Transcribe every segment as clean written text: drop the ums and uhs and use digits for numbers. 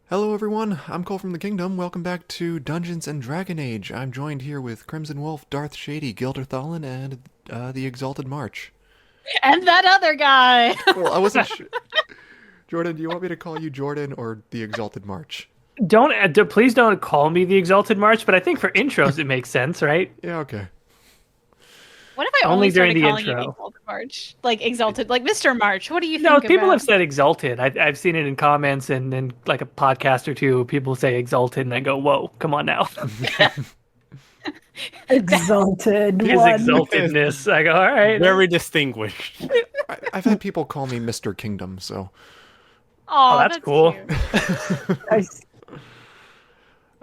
Hello everyone, I'm Cole from the Kingdom. Welcome back to Dungeons and Dragon Age. I'm joined here with Crimson Wolf, Darth, Shadie, Ghil, Dirthalen, and the Exalted March. And that other guy. Cool, I wasn't sure. Jordan, do you want me to call you Jordan or the Exalted March? Please don't call me the Exalted March, but I think for intros it makes sense, right? Yeah, okay. What if I only Only during started the calling you intro. Exalted March? Like Exalted, like Mr. March. What do you No, think people about? have said Exalted. I've seen it in comments and in like a podcast or two. People say Exalted, and I go, "Whoa, come on now." Exalted His one. exaltedness. I go, "All right." Very distinguished. I've had people call me Mr. Kingdom, so. Oh, Oh, that's that's cool. cute. Nice.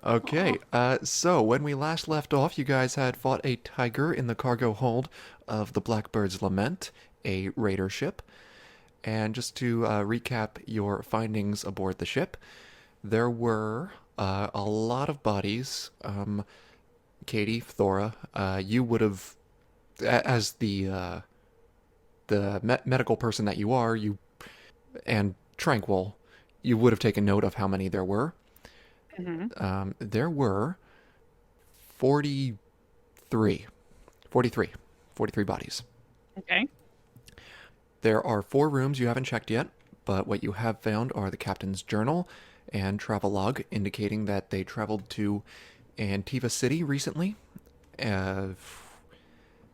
Okay, so when we last left off, you guys had fought a tiger in the cargo hold of the Blackbird's Lament, a raider ship. And just to recap your findings aboard the ship, there were a lot of bodies. Caitie, Thora, you would have, as the medical person that you are, you and Tranquil, you would have taken note of how many there were. Hmm. There were 43, 43, 43 bodies. Okay. There are 4 rooms you haven't checked yet, but what you have found are the captain's journal and travelogue indicating that they traveled to Antiva City recently. Uh,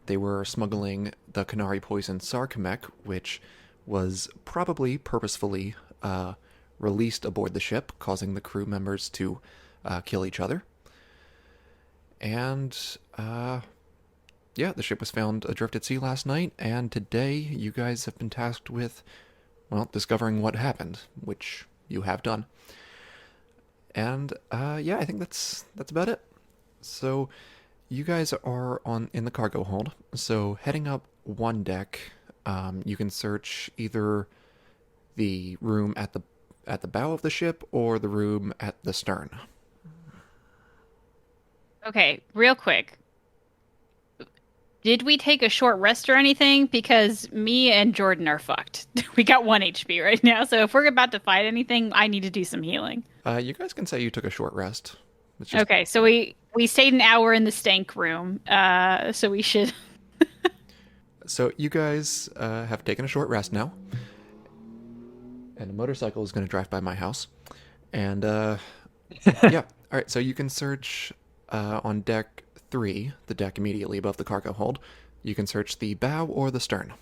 they were smuggling the Canary poison Sarkamek, which was probably purposefully released aboard the ship, causing the crew members to kill each other. And yeah, the ship was found adrift at sea last night, and today you guys have been tasked with, well, discovering what happened, which you have done. And yeah, I think that's about it. So you guys are on in the cargo hold. So heading up one deck, you can search either the room at the bow of the ship or the room at the stern. Okay, real quick. Did we take a short rest or anything? Because me and Jordan are fucked. We got 1 HP right now, so if we're about to fight anything, I need to do some healing. You guys can say you took a short rest. It's just Okay, so we stayed an hour in the stank room. So we should. so you guys have taken a short rest now, and a motorcycle is going to drive by my house, and yeah. All right, so you can search on deck 3, the deck immediately above the cargo hold. You can search the bow or the stern.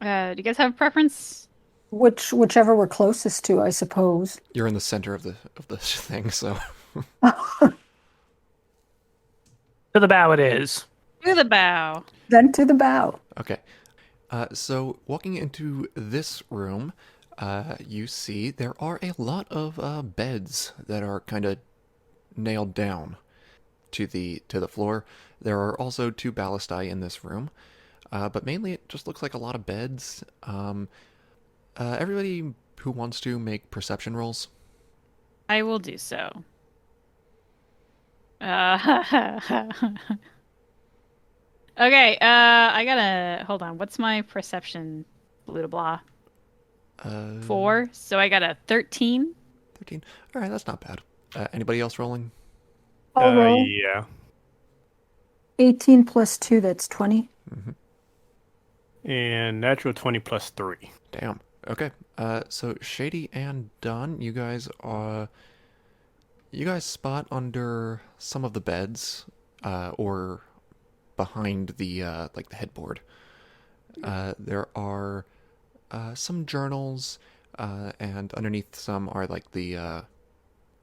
Do you guys have a preference? Whichever we're closest to, I suppose. You're in the center of the thing, so To the bow it is. To the bow. Then to the bow. okay. So walking into this room, you see there are a lot of beds that are kind of nailed down to the floor. There are also 2 ballistae in this room, but mainly it just looks like a lot of beds. Everybody who wants to make perception rolls. I will do so. Uh, okay, I gotta hold on. What's my perception? Blah blah. Uh, 4. So I got a 13. 13. All right, that's not bad. Anybody else rolling? I'll roll. Yeah. 18 plus 2, that's 20. And natural 20 plus 3. Damn. Okay. So Shady and Dunn, you guys spot under some of the beds, or behind the like the headboard. There are some journals, and underneath some are like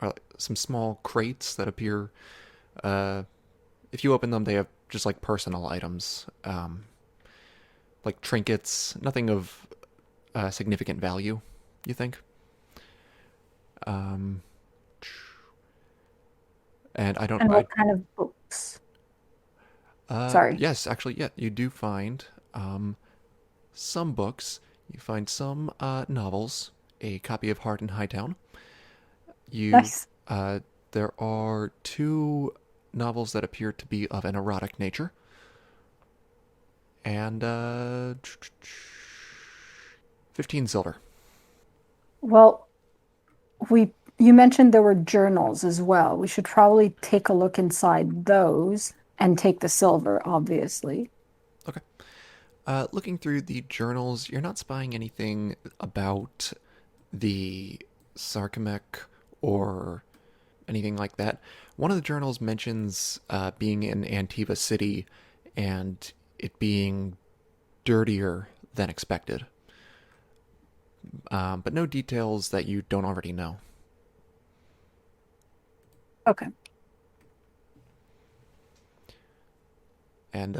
are some small crates that appear. If you open them, they have just like personal items, like trinkets, nothing of significant value. You think? Um, and I don't. And what kind of books? Sorry. Yes, actually, yeah, you do find some books. You find some novels, a copy of Heart in Hightown. You Nice. There are 2 novels that appear to be of an erotic nature, and 15 silver. Well, you mentioned there were journals as well. We should probably take a look inside those and take the silver, obviously. Okay. Looking through the journals, you're not spying anything about the Sarcomech or anything like that. One of the journals mentions being in Antiva City and it being dirtier than expected. But no details that you don't already know. Okay. And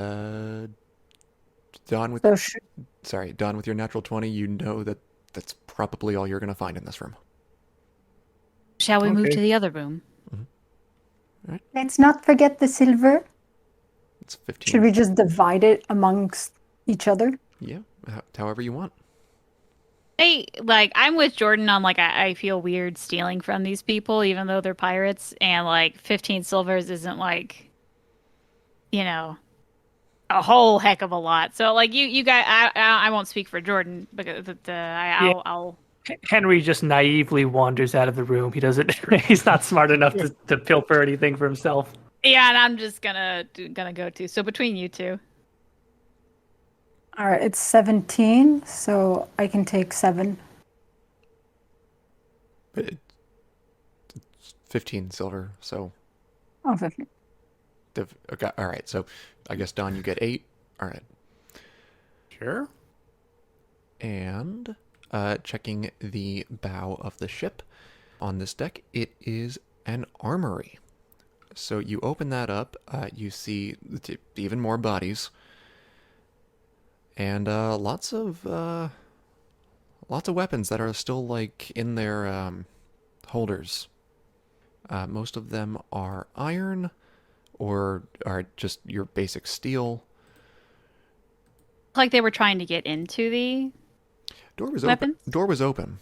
Don with Don with your natural 20, you know that that's probably all you're going to find in this room. Shall we move Okay. to the other room? Let's not forget the silver. It's 15. Should we just divide it amongst each other? Yeah, however you want. Hey, I'm with Jordan on I feel weird stealing from these people, even though they're pirates, and 15 silvers isn't a whole heck of a lot. So you guys, I won't speak for Jordan because I'll. Henry just naively wanders out of the room. He doesn't. He's not smart enough to pilfer anything for himself. Yeah, and I'm just gonna go too. So between you two. All right, it's 17, so I can take 7. But it's 15 silver, so... Oh, 15. Okay, all right, so I guess, Don, you get 8. All right. Sure. And checking the bow of the ship on this deck, it is an armory. So you open that up, you see even more bodies, and lots of weapons that are still in their holders. Most of them are iron, or are just your basic steel. Like they were trying to get into the weapons? Door was open,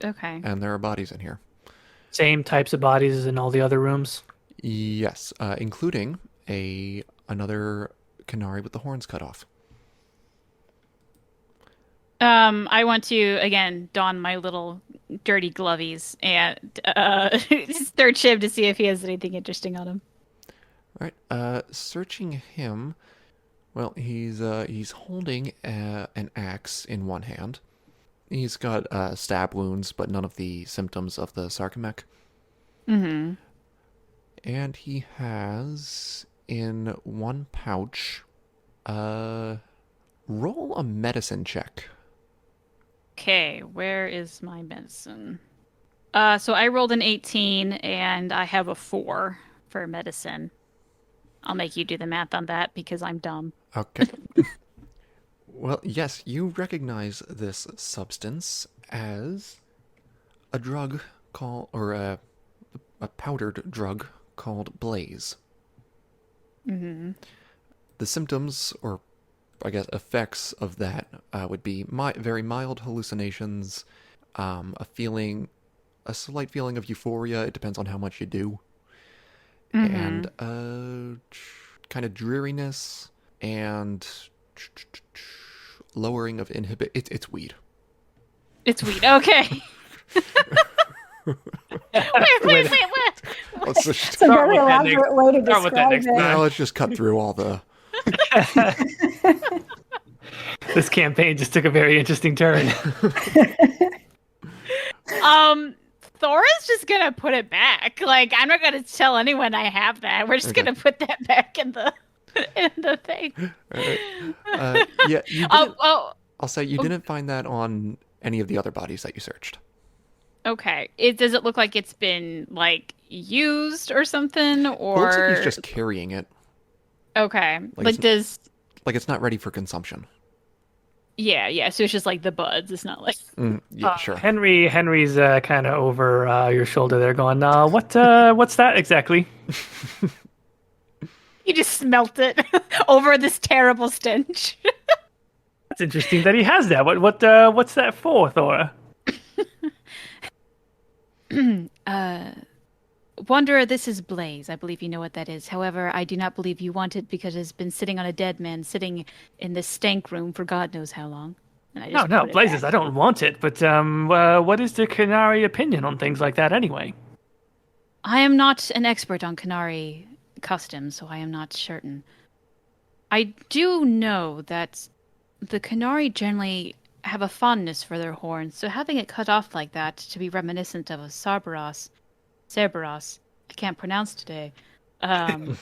Okay. and there are bodies in here. Same types of bodies as in all the other rooms. Yes, including another Canary with the horns cut off. I want to again don my little dirty glovies and search him to see if he has anything interesting on him. All right, searching him. Well, he's holding an axe in one hand. He's got stab wounds, but none of the symptoms of the Sarcomech. Mm-hmm. And he has in one pouch. Roll a medicine check. Okay, where is my medicine? So I rolled an 18 and I have a 4 for medicine. I'll make you do the math on that because I'm dumb. Okay. Well, yes, you recognize this substance as a drug a powdered drug called Blaze. Mm-hmm. The symptoms, or I guess effects of that, would be very mild hallucinations, a slight feeling of euphoria. It depends on how much you do. Mm-hmm. And kind of dreariness and lowering of inhibit. It's weed. It's weed. Okay. wait. Let's just, It's a very with that elaborate way to start with that describe next it. time. let's just cut through all the. This campaign just took a very interesting turn. Thora's just gonna put it back. I'm not gonna tell anyone I have that. We're just Okay. gonna put that back in the thing. Right. Yeah, you didn't, I'll say you didn't find that on any of the other bodies that you searched. Okay. Does it look like it's been used or something, It or looks like he's just carrying it. okay? Like Does like it's not ready for consumption. yeah. So it's just the buds. It's not Yeah, sure. Henry's kind of over your shoulder there, going, what's that exactly? you just smelt it over this terrible stench. It's interesting that he has that. What's that for, Thora? Wanderer, this is Blaze. I believe you know what that is. However, I do not believe you want it because it has been sitting on a dead man, sitting in this stank room for God knows how long. And I No, just no, put it Blazes, back. I don't want it. But what is the Canary opinion on things like that anyway? I am not an expert on Canary customs, so I am not certain. I do know that the Canary generally have a fondness for their horns, so having it cut off like that to be reminiscent of a Cerberus, I can't pronounce today, um,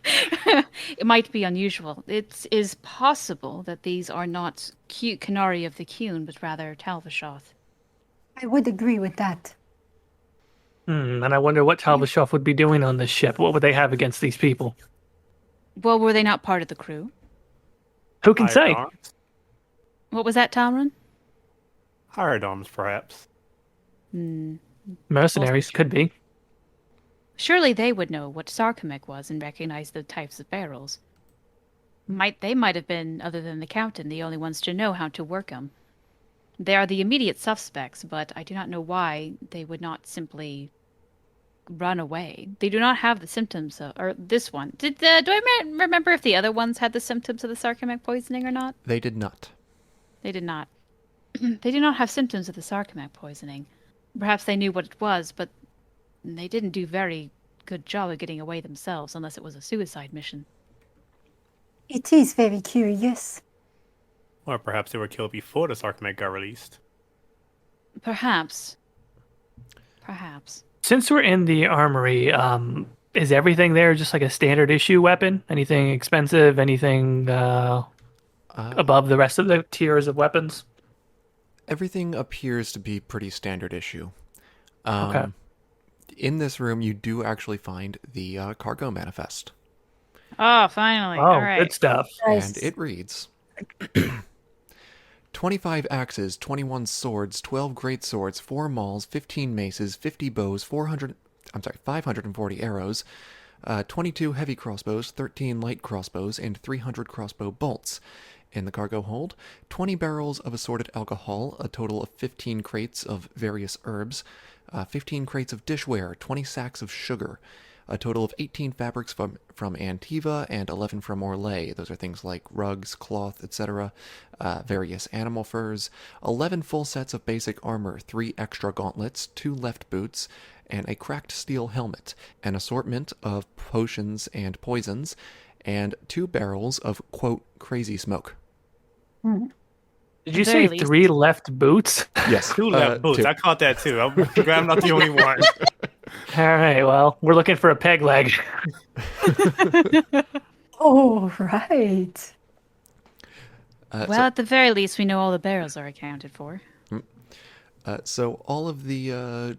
it might be unusual. It is possible that these are not cute Canary of the Cune, but rather Talvishoth. I would agree with that. And I wonder what Talbashov would be doing on this ship. What would they have against these people? Well, were they not part of the crew? Who can Hired say? arms? What was that, Tamron? Hired arms, perhaps. Mercenaries could be. Surely they would know what Sarcomec was and recognize the types of barrels. They might have been, other than the captain, the only ones to know how to work them. They are the immediate suspects, but I do not know why they would not simply run away. They do not have the symptoms of, or this one. Do I remember if the other ones had the symptoms of the Sarcomec poisoning or not? They did not. They did not. They do not have symptoms of the Sarcomec poisoning. Perhaps they knew what it was, but they didn't do very good job of getting away themselves, unless it was a suicide mission. It is very curious. Or perhaps they were killed before the Sarcomec got released. Perhaps. Perhaps. Since we're in the armory, is everything there just like a standard issue weapon? Anything expensive? Anything above the rest of the tiers of weapons? Everything appears to be pretty standard issue. Okay. In this room, you do actually find the cargo manifest. Oh, finally. Oh, All right. good stuff. Nice. And it reads 25 axes, 21 swords, 12 great swords, 4 mauls, 15 maces, 50 bows, 540 arrows, 22 heavy crossbows, 13 light crossbows, and 300 crossbow bolts. In the cargo hold, 20 barrels of assorted alcohol, a total of 15 crates of various herbs, 15 crates of dishware, 20 sacks of sugar, a total of 18 fabrics from Antiva and 11 from Orlais. Those are things like rugs, cloth, etc., various animal furs, 11 full sets of basic armor, 3 extra gauntlets, 2 left boots, and a cracked steel helmet, an assortment of potions and poisons, and 2 barrels of, quote, crazy smoke. Did you At the very say least. 3 left boots? Yes. 2 left boots. 2. I caught that too. I'm glad I'm not the only one. All right, well, we're looking for a peg leg. Oh, right. Well, at the very least, we know all the barrels are accounted for. So all of the,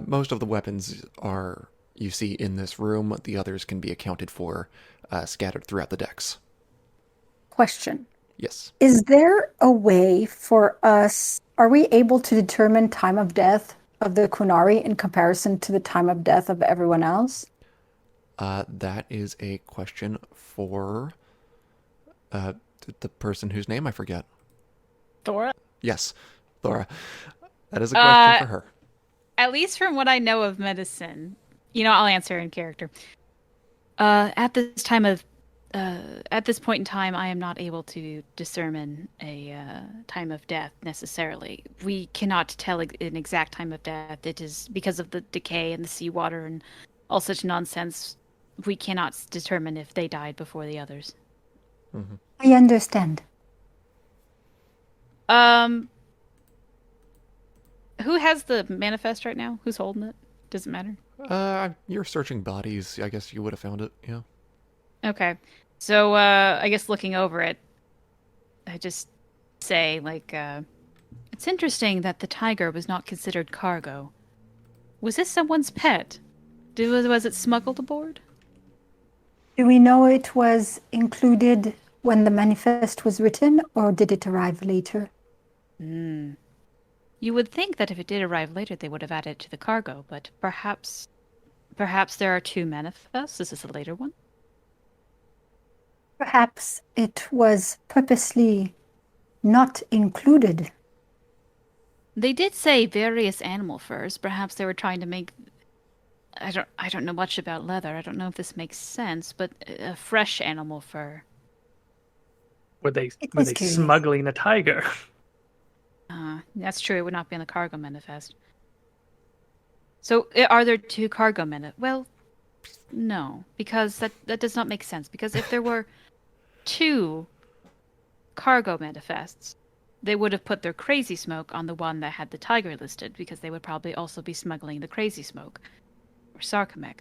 most of the weapons are, you see in this room. The others can be accounted for, scattered throughout the decks. Question. Yes. Is there a way for us, are we able to determine time of death of the Kunari in comparison to the time of death of everyone else? That is a question for the person whose name I forget. Thora? Yes, Thora. That is a question for her. At least from what I know of medicine, I'll answer in character. At this point in time, I am not able to discern a time of death necessarily. We cannot tell an exact time of death. It is because of the decay and the seawater and all such nonsense. We cannot determine if they died before the others. Mm-hmm. I understand. Who has the manifest right now? Who's holding it? Doesn't matter. You're searching bodies. I guess you would have found it. Yeah. Okay. So, I guess looking over it, I just say, it's interesting that the tiger was not considered cargo. Was this someone's pet? Was it smuggled aboard? Do we know it was included when the manifest was written, or did it arrive later? You would think that if it did arrive later, they would have added it to the cargo, but perhaps there are 2 manifests. Is this a later one? Perhaps it was purposely not included. They did say various animal furs. Perhaps they were trying to make... I don't know much about leather. I don't know if this makes sense, but a fresh animal fur. Were they It were was they curious. smuggling a tiger? That's true. It would not be in the cargo manifest. So, are there two cargo manifests? Well, no, because that does not make sense. Because if there were two cargo manifests, they would have put their crazy smoke on the one that had the tiger listed, because they would probably also be smuggling the crazy smoke or Sarcomech.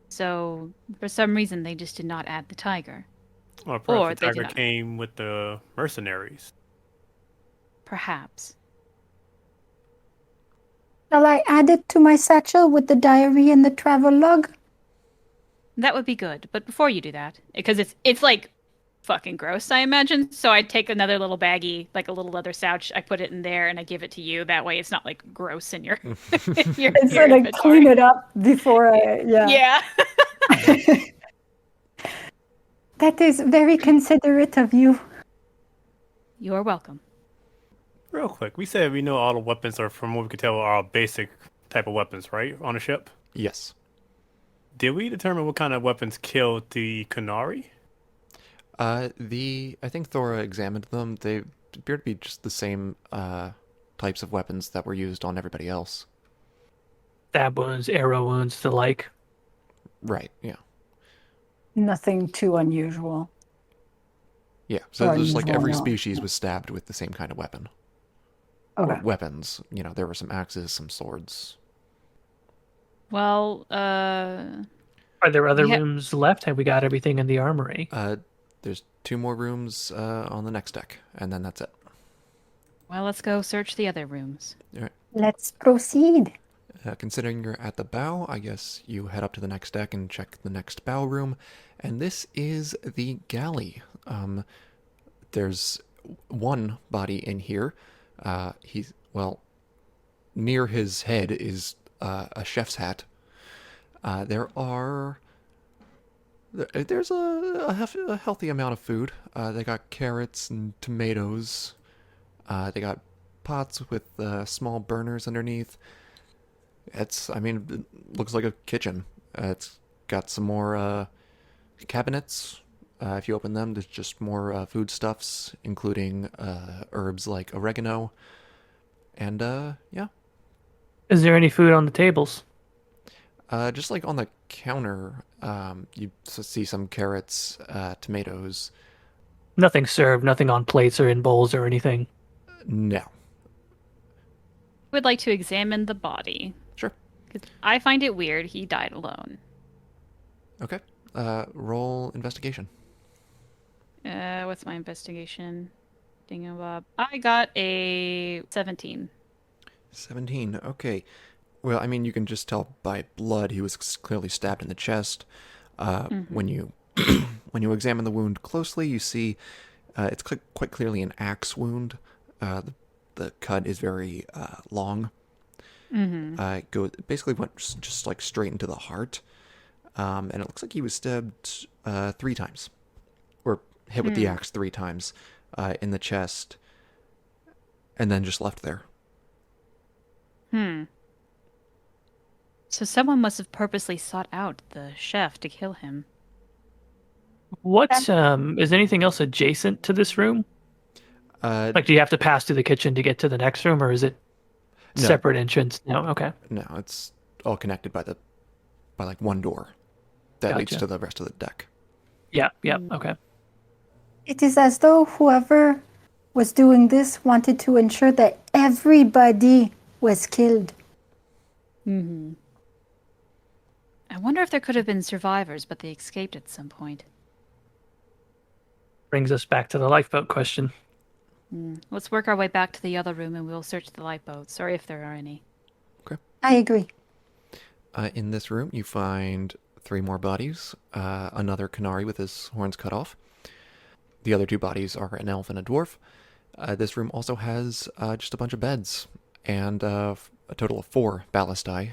So, for some reason, they just did not add the tiger. Or Or perhaps the they did tiger not. came with the mercenaries. Perhaps. Shall I add it to my satchel with the diary and the travel log? That would be good. But before you do that, because it's like fucking gross, I imagine. So I take another little baggie, like a little leather pouch. I put it in there and I give it to you. That way, it's not like gross in your your, It's your like clean inventory. it up before I, yeah. Yeah. That is very considerate of you. You're welcome. Real quick, we said we know all the weapons are, from what we could tell, are basic type of weapons, right? On the ship. Yes. Did we determine what kind of weapons killed the Kunari? I think Thora examined them. They appear to be just the same types of weapons that were used on everybody else. Stab wounds, arrow wounds, the like. Right, yeah. Nothing too unusual. Yeah, so Or just like unusual, every no. species was stabbed with the same kind of weapon. Okay. Or weapons. You know, there were some axes, some swords. Well, Are there other We ha- rooms left? Have we got everything in the armory? There's 2 more rooms on the next deck, and then that's it. let's go search the other rooms. All right. Let's proceed. Considering you're at the bow, I guess you head up to the next deck and check the next bow room. And this is the galley. There's one body in here. Near his head is a chef's hat. There's a healthy amount of food. They got carrots and tomatoes. They got pots with small burners underneath. It looks like a kitchen. It's got some more cabinets. If you open them, there's just more foodstuffs, including herbs like oregano. And, yeah. Is there any food on the tables? Just like on the counter, you see some carrots, tomatoes. Nothing served, nothing on plates or in bowls or anything. No. Would like to examine the body. Sure. 'Cause I find it weird he died alone. Okay. Roll investigation. What's my investigation? Dingamabob. I got a 17. 17. Okay. Well, you can just tell by blood he was clearly stabbed in the chest. When you when you examine the wound closely, you see it's quite clearly an axe wound. The cut is very long. Basically went just like straight into the heart. And it looks like he was stabbed 3 times. Or hit with the axe 3 times in the chest. And then just left there. So someone must have purposely sought out the chef to kill him. What is anything else adjacent to this room? Like, do you have to pass through the kitchen to get to the next room, or is it No. separate entrance? No, okay. No, it's all connected by like one door that leads Gotcha. to the rest of the deck. Yeah, okay. It is as though whoever was doing this wanted to ensure that everybody was killed. I wonder if there could have been survivors, but they escaped at some point. Brings us back to the lifeboat question. Let's work our way back to the other room and we'll search the lifeboats, or if there are any. I agree. In this room, you find 3 more bodies. Another Kunari with his horns cut off. The other 2 bodies are an elf and a dwarf. This room also has just a bunch of beds and a total of 4 ballistae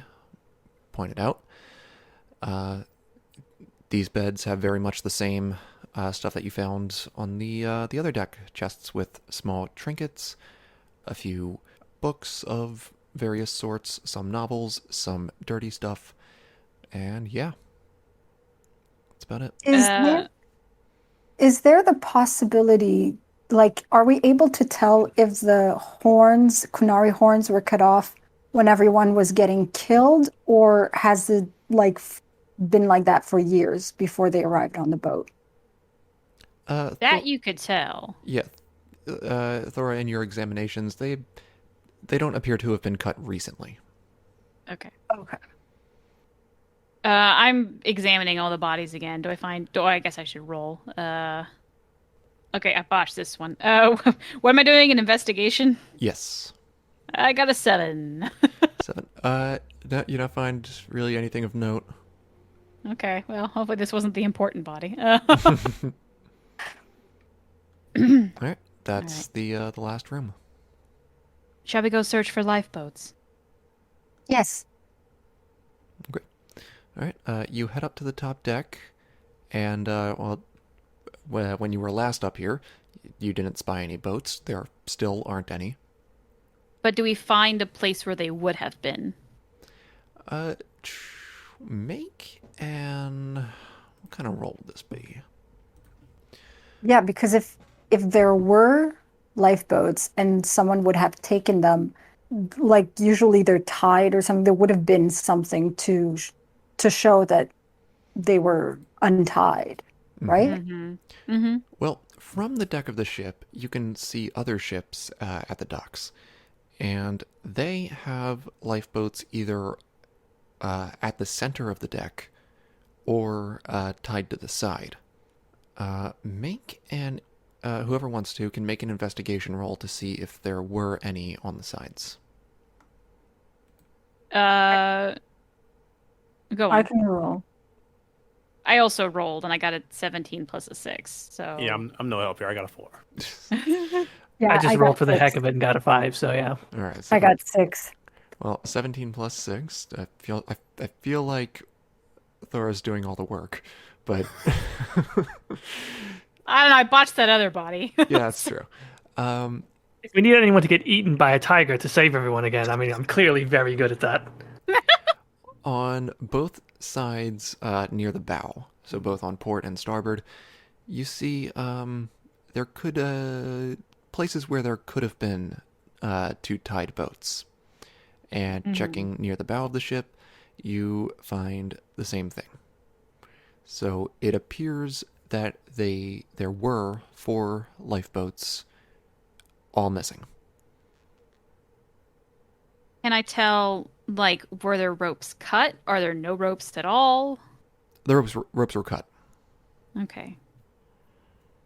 pointed out. These beds have very much the same stuff that you found on the other deck. Chests with small trinkets, a few books of various sorts, some novels, some dirty stuff, and yeah. That's about it. Is there Is there the possibility, like, are we able to tell if the horns, Kunari horns, were cut off when everyone was getting killed, or has it like been like that for years before they arrived on the boat? That you could tell. Yeah, Thora, in your examinations, they don't appear to have been cut recently. Okay. Okay. I'm examining all the bodies again. I guess I should roll. Okay, I botched this one. What am I doing? An investigation? Yes. I got a 7. 7. You don't find really anything of note. Okay, well, hopefully this wasn't the important body. All right, that's the last room. Shall we go search for lifeboats? Yes. Great. All right, you head up to the top deck, and when you were last up here, you didn't spy any boats. There still aren't any. But do we find a place where they would have been? Make an... What kind of roll would this be? Yeah, because if there were lifeboats and someone would have taken them, like usually they're tied or something, there would have been something to show that they were untied, right? Mm-hmm. Mm-hmm. Well, from the deck of the ship, you can see other ships at the docks. And they have lifeboats either at the center of the deck or tied to the side. Whoever wants to can make an investigation roll to see if there were any on the sides. Go on. I can roll. I also rolled and I got a 17 plus a 6. So Yeah, I'm no help here. I got a 4. Yeah, I just rolled got for the 6. heck of it and got a 5, so yeah. All right. I got 6. Well, 17 plus 6. I feel like Thora's doing all the work, but I don't know. I botched that other body. yeah, that's true. If we need anyone to get eaten by a tiger to save everyone again, I mean, I'm clearly very good at that. On both sides near the bow, so both on port and starboard, you see there could places where there could have been two tied boats. And checking near the bow of the ship, you find the same thing. So it appears that there were 4 lifeboats, all missing. Can I tell, like, were there ropes cut? Are there no ropes at all? The ropes were cut. Okay.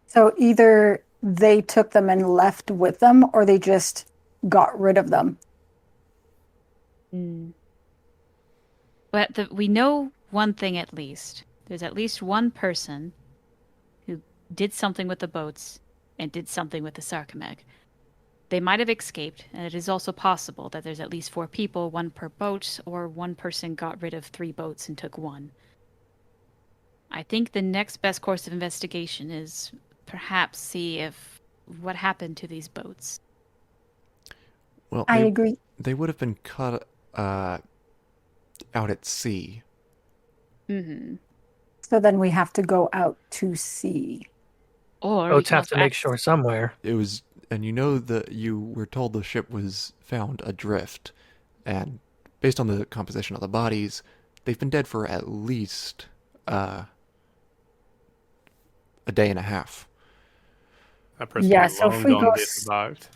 So either they took them and left with them, or they just got rid of them. But we know one thing at least. There's at least one person who did something with the boats and did something with the Sarcomeg. They might have escaped, and it is also possible that there's at least 4 people, 1 per boat, or one person got rid of 3 boats and took 1. I think the next best course of investigation is perhaps see what happened to these boats. Well, I agree. They would have been cut out at sea. Mm-hmm. So then we have to go out to sea. Or we Boats can have to also make sure somewhere. It was, and you know that you were told the ship was found adrift, and based on the composition of the bodies, they've been dead for at least a day and a half. That person Yeah, was so if long we gone, go they survived.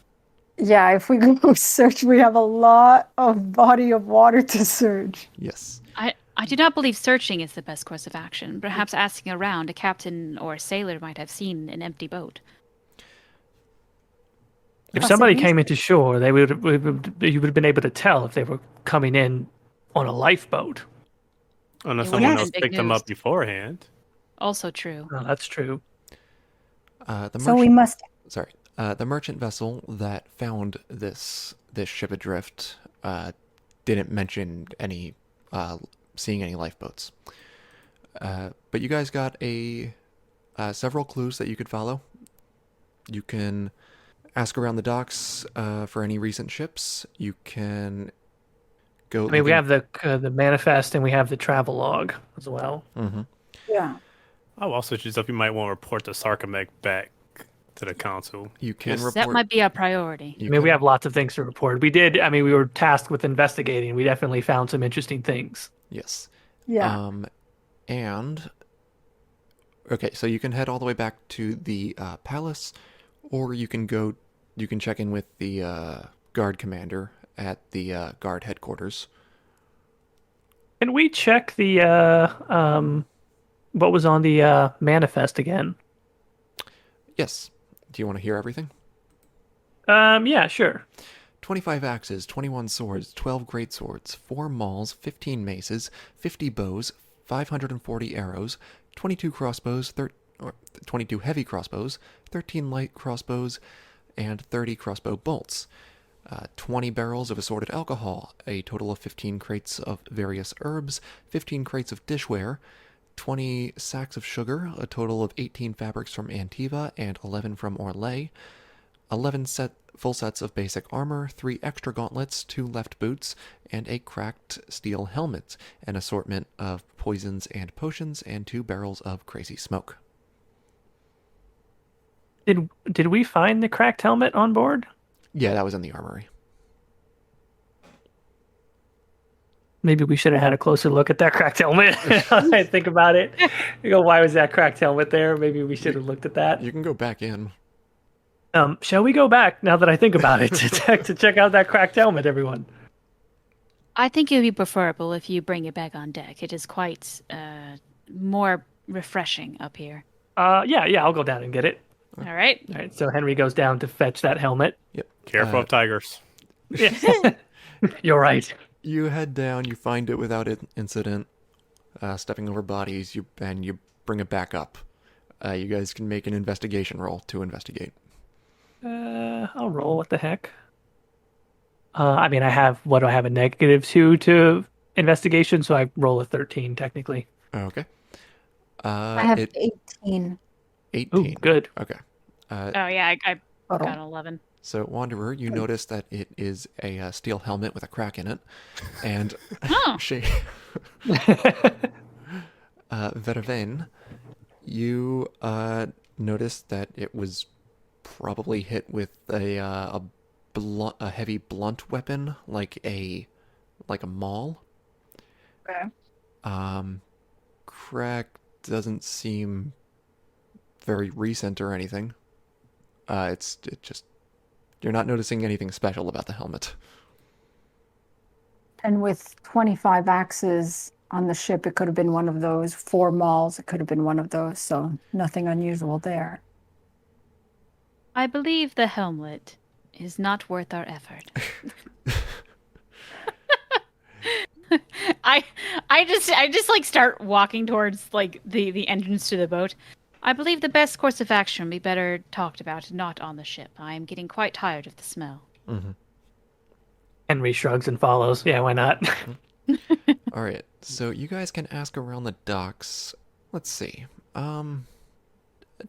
Yeah, if we go search, we have a lot of body of water to search. Yes. I do not believe searching is the best course of action. Perhaps asking around, a captain or a sailor might have seen an empty boat. If somebody came into shore, you would have been able to tell if they were coming in on a lifeboat. Unless It someone would've else been big picked them news. up beforehand. Also true. Oh, that's true. So we must. The merchant vessel that found this ship adrift didn't mention any seeing any lifeboats. But you guys got several clues that you could follow. You can ask around the docks for any recent ships. You can go. I mean, we have the manifest and we have the travel log as well. Mm-hmm. Yeah. I'll also suggest if you might want to report the Sarcomech back to the council. You can Yes. report. That might be a priority. You I mean, we can- have lots of things to report. We were tasked with investigating. We definitely found some interesting things. Yes. Yeah. And okay, so you can head all the way back to the palace, or you can go. You can check in with the guard commander at the guard headquarters. Can we check the what was on the manifest again? Yes. Do you want to hear everything? Yeah, sure. 25 axes, 21 swords, 12 great swords, 4 mauls, 15 maces, 50 bows, 540 arrows, 22 crossbows, 22 heavy crossbows, 13 light crossbows, and 30 crossbow bolts. 20 barrels of assorted alcohol, a total of 15 crates of various herbs, 15 crates of dishware, 20 sacks of sugar, a total of 18 fabrics from Antiva and 11 from Orlais, 11 full sets of basic armor, 3 extra gauntlets, 2 left boots, and a cracked steel helmet, an assortment of poisons and potions, and 2 barrels of crazy smoke. Did we find the cracked helmet on board? Yeah, that was in the armory. Maybe we should have had a closer look at that cracked helmet. I think about it. You go, why was that cracked helmet there? Maybe we should have looked at that. You can go back in. Shall we go back now that I think about it to check out that cracked helmet, everyone? I think it would be preferable if you bring it back on deck. It is quite more refreshing up here. Yeah, I'll go down and get it. All right. All right, so Henry goes down to fetch that helmet. Yep. Careful of tigers. Yeah. You're right. You head down, you find it without incident, stepping over bodies, and you bring it back up. You guys can make an investigation roll to investigate. I'll roll. What the heck? I have, what do I have, a -2 to investigation, so I roll a 13 technically. Okay. I have 18. 18. Ooh, good. Okay. Oh, yeah, I Total. got 11. So, Wanderer, you notice that it is a steel helmet with a crack in it, and Oh. Vervaine, you notice that it was probably hit with a heavy blunt weapon, like a maul. Okay. Crack doesn't seem very recent or anything. It just, you're not noticing anything special about the helmet. And with 25 axes on the ship, it could have been one of those. 4 mauls, it could have been one of those. So nothing unusual there. I believe the helmet is not worth our effort. I just like start walking towards like the entrance to the boat. I believe the best course of action would be better talked about not on the ship. I am getting quite tired of the smell. Mm-hmm. Henry shrugs and follows. Yeah, why not? All right, so you guys can ask around the docks. Let's see.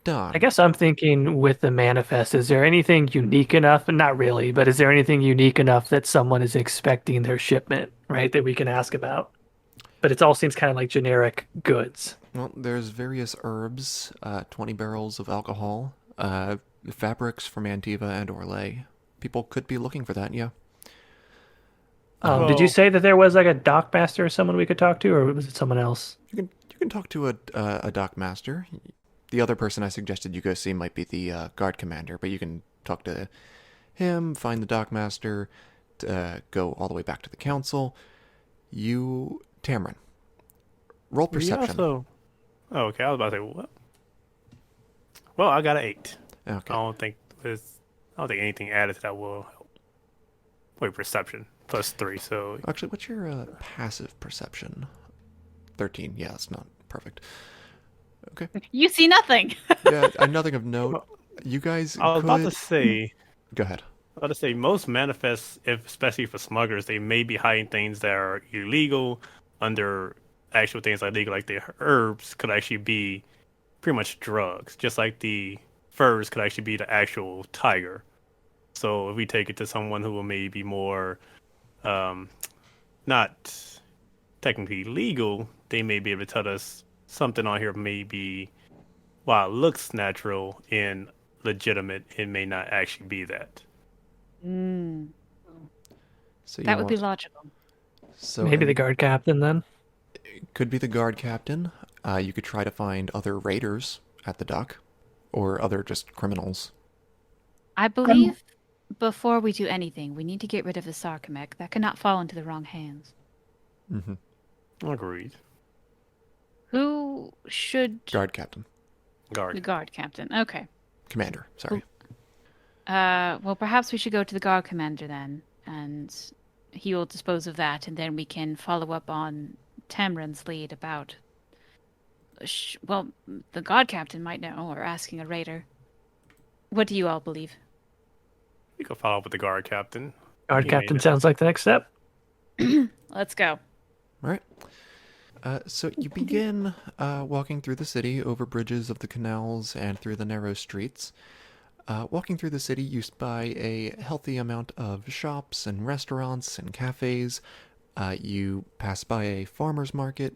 Don. I guess I'm thinking with the manifest, is there anything unique enough? Not really, but is there anything unique enough that someone is expecting their shipment, right, that we can ask about? But it all seems kind of like generic goods. Well, there's various herbs, 20 barrels of alcohol, fabrics from Antiva and Orlais. People could be looking for that, yeah. Did you say that there was like a dockmaster or someone we could talk to, or was it someone else? You can talk to a dock master. The other person I suggested you go see might be the guard commander, but you can talk to him, find the dock master, go all the way back to the council. Tamron, roll perception. Oh, okay. I was about to say what? Well, I got an 8. Okay. I don't think anything added to that will help. Wait, perception +3. So Actually, what's your passive perception? 13. Yeah, that's not perfect. Okay. You see nothing. Yeah, nothing of note. You guys I was could... about to say. Go ahead. I was about to say most manifests, especially for smugglers, they may be hiding things that are illegal under actual things like legal, like the herbs could actually be pretty much drugs, just like the furs could actually be the actual tiger. So if we take it to someone who may be more not technically legal, they may be able to tell us something on here may be, while it looks natural and legitimate, it may not actually be that. Mm, So that you would be want logical. Maybe the guard captain then. could be the guard captain. You could try to find other raiders at the dock, or other just criminals. I believe before we do anything, we need to get rid of the Sarcomech. That cannot fall into the wrong hands. Mm-hmm. Agreed. Who should... Guard captain. The Guard. guard captain. Okay. Commander, sorry. Well, perhaps we should go to the guard commander then, and he will dispose of that, and then we can follow up on Tamron's lead about... Well, the guard captain might know, or asking a raider. What do you all believe? We could follow up with the guard captain. Guard He captain made it. sounds like the next step. Let's go. All right. So you begin walking through the city, over bridges of the canals, and through the narrow streets. Walking through the city, you spy a healthy amount of shops and restaurants and cafes. You pass by a farmer's market.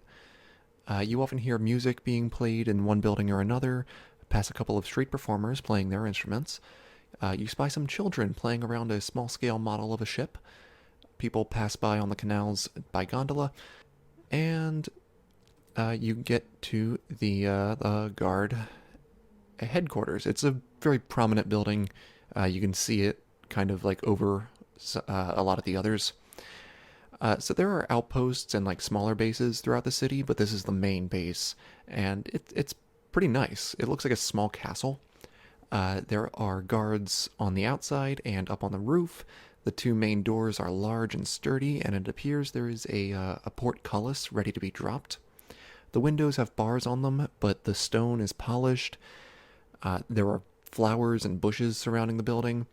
You often hear music being played in one building or another. Pass a couple of street performers playing their instruments. You spy some children playing around a small-scale model of a ship. People pass by on the canals by gondola. And you get to the guard headquarters. It's a very prominent building. You can see it kind of like over a lot of the others. So there are outposts and like smaller bases throughout the city, but this is the main base, and it's pretty nice. It looks like a small castle. There are guards on the outside and up on the roof. The two main doors are large and sturdy, and it appears there is a portcullis ready to be dropped. The windows have bars on them, but the stone is polished. There are flowers and bushes surrounding the building.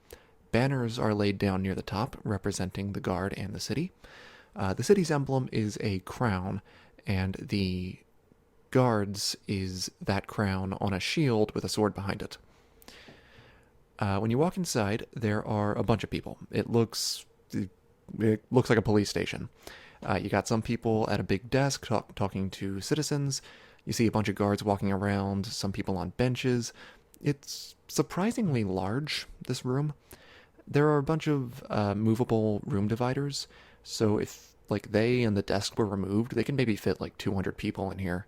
Banners are laid down near the top, representing the guard and the city. The city's emblem is a crown, and the guards is that crown on a shield with a sword behind it. When you walk inside, there are a bunch of people. It looks like a police station. You got some people at a big desk talking to citizens. You see a bunch of guards walking around, some people on benches. It's surprisingly large, this room. There are a bunch of movable room dividers, so if like they and the desk were removed, they can maybe fit like 200 people in here.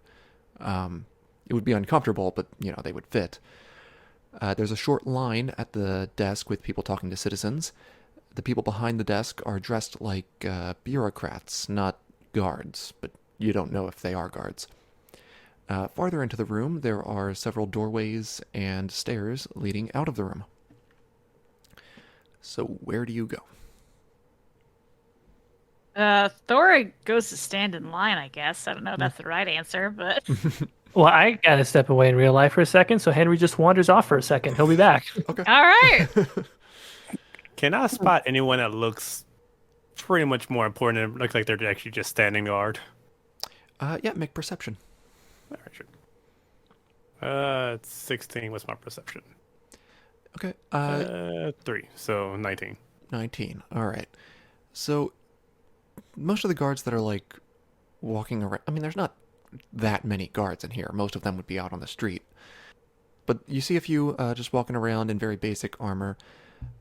It would be uncomfortable, but they would fit. There's a short line at the desk with people talking to citizens. The people behind the desk are dressed like bureaucrats, not guards, but you don't know if they are guards. Farther into the room, there are several doorways and stairs leading out of the room. So where do you go? Thora goes to stand in line, I guess. I don't know if that's the right answer, but... Well, I gotta step away in real life for a second, so Henry just wanders off for a second. He'll be back. Okay. All right. Can I spot anyone that looks pretty much more important? It looks like they're actually just standing guard. Yeah, make perception. All right, sure. It's 16. What's my perception? Okay. 3. So 19. 19. All right. So most of the guards that are like walking around, I mean, there's not that many guards in here. Most of them would be out on the street. But you see a few just walking around in very basic armor.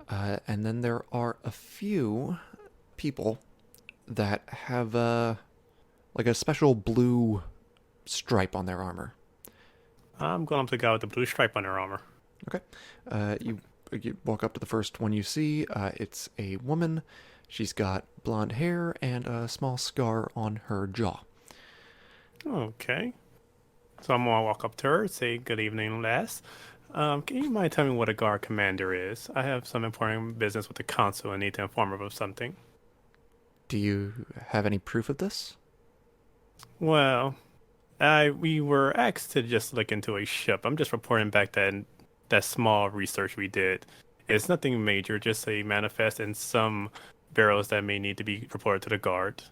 And then there are a few people that have like a special blue stripe on their armor. I'm going up to the guy with the blue stripe on their armor. Okay. You walk up to the first one you see. It's a woman. She's got blonde hair and a small scar on her jaw. Okay. So I'm going to walk up to her, say, good evening, lass. Can you mind telling me what a guard commander is? I have some important business with the council and need to inform her of something. Do you have any proof of this? Well, we were asked to just look into a ship. I'm just reporting back that small research we did. It's nothing major, just a manifest and some barrels that may need to be reported to the guard.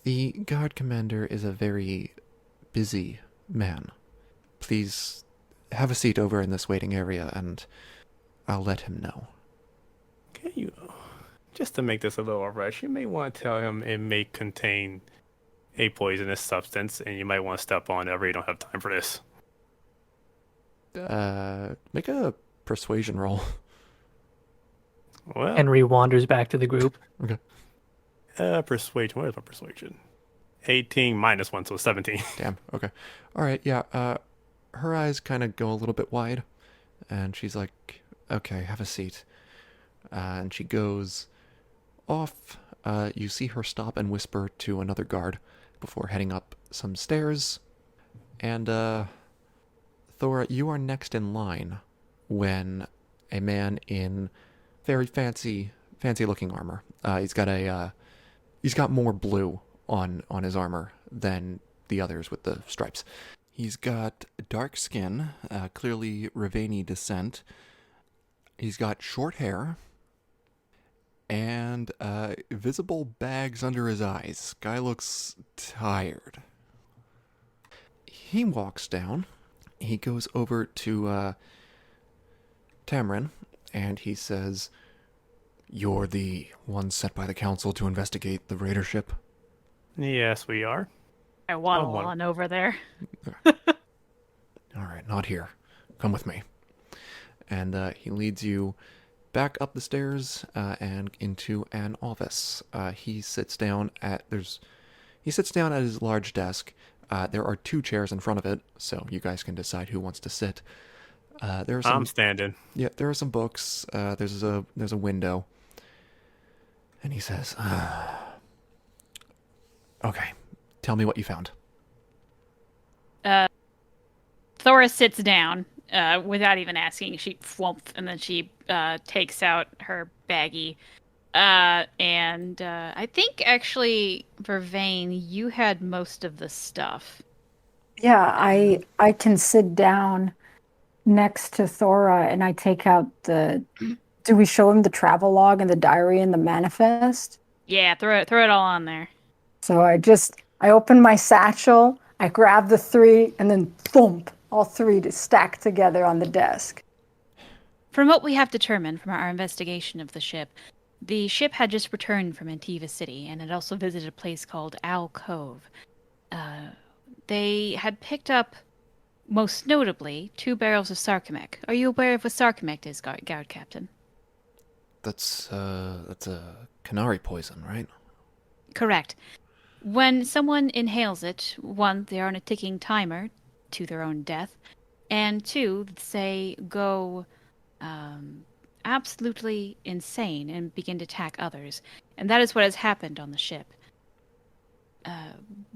The guard commander is a very busy man. Please have a seat over in this waiting area and I'll let him know. Can you, just to make this a little rush, you may want to tell him it may contain a poisonous substance, and you might want to step on it. I really don't have time for this. Make a persuasion roll. Well, Henry wanders back to the group. Okay. Persuasion. What is my persuasion? 18 minus 1, so 17. Damn. Okay. All right. Yeah. Her eyes kind of go a little bit wide, and she's like, "Okay, have a seat." And she goes off. You see her stop and whisper to another guard before heading up some stairs. And Thora, you are next in line when a man in very fancy-looking armor. He's got more blue on his armor than the others with the stripes. He's got dark skin, clearly Vervaine descent. He's got short hair and visible bags under his eyes. Guy looks tired. He walks down. He goes over to Tamron, and he says, "You're the one sent by the council to investigate the raider ship?" Yes, we are. I waddle on over there. All right, not here. Come with me. And he leads you back up the stairs and into an office. He sits down at his large desk. There are 2 chairs in front of it, so you guys can decide who wants to sit. I'm standing. Yeah, there are some books. There's a window. And he says, "Okay, tell me what you found." Thora sits down without even asking. She flump, and then she takes out her baggie. And I think actually, Vervaine, you had most of the stuff. Yeah, I can sit down next to Thora and I take out do we show him the travel log and the diary and the manifest? Yeah, throw it all on there. So I open my satchel, I grab the 3, and then thump, all 3 to stack together on the desk. From what we have determined from our investigation of the ship had just returned from Antiva City and had also visited a place called Owl Cove. They had picked up, most notably, 2 barrels of sarcomec. Are you aware of what sarcomec is, Guard Captain? That's a canary poison, right? Correct. When someone inhales it, 1, they are on a ticking timer to their own death, and 2, they go absolutely insane and begin to attack others. And that is what has happened on the ship.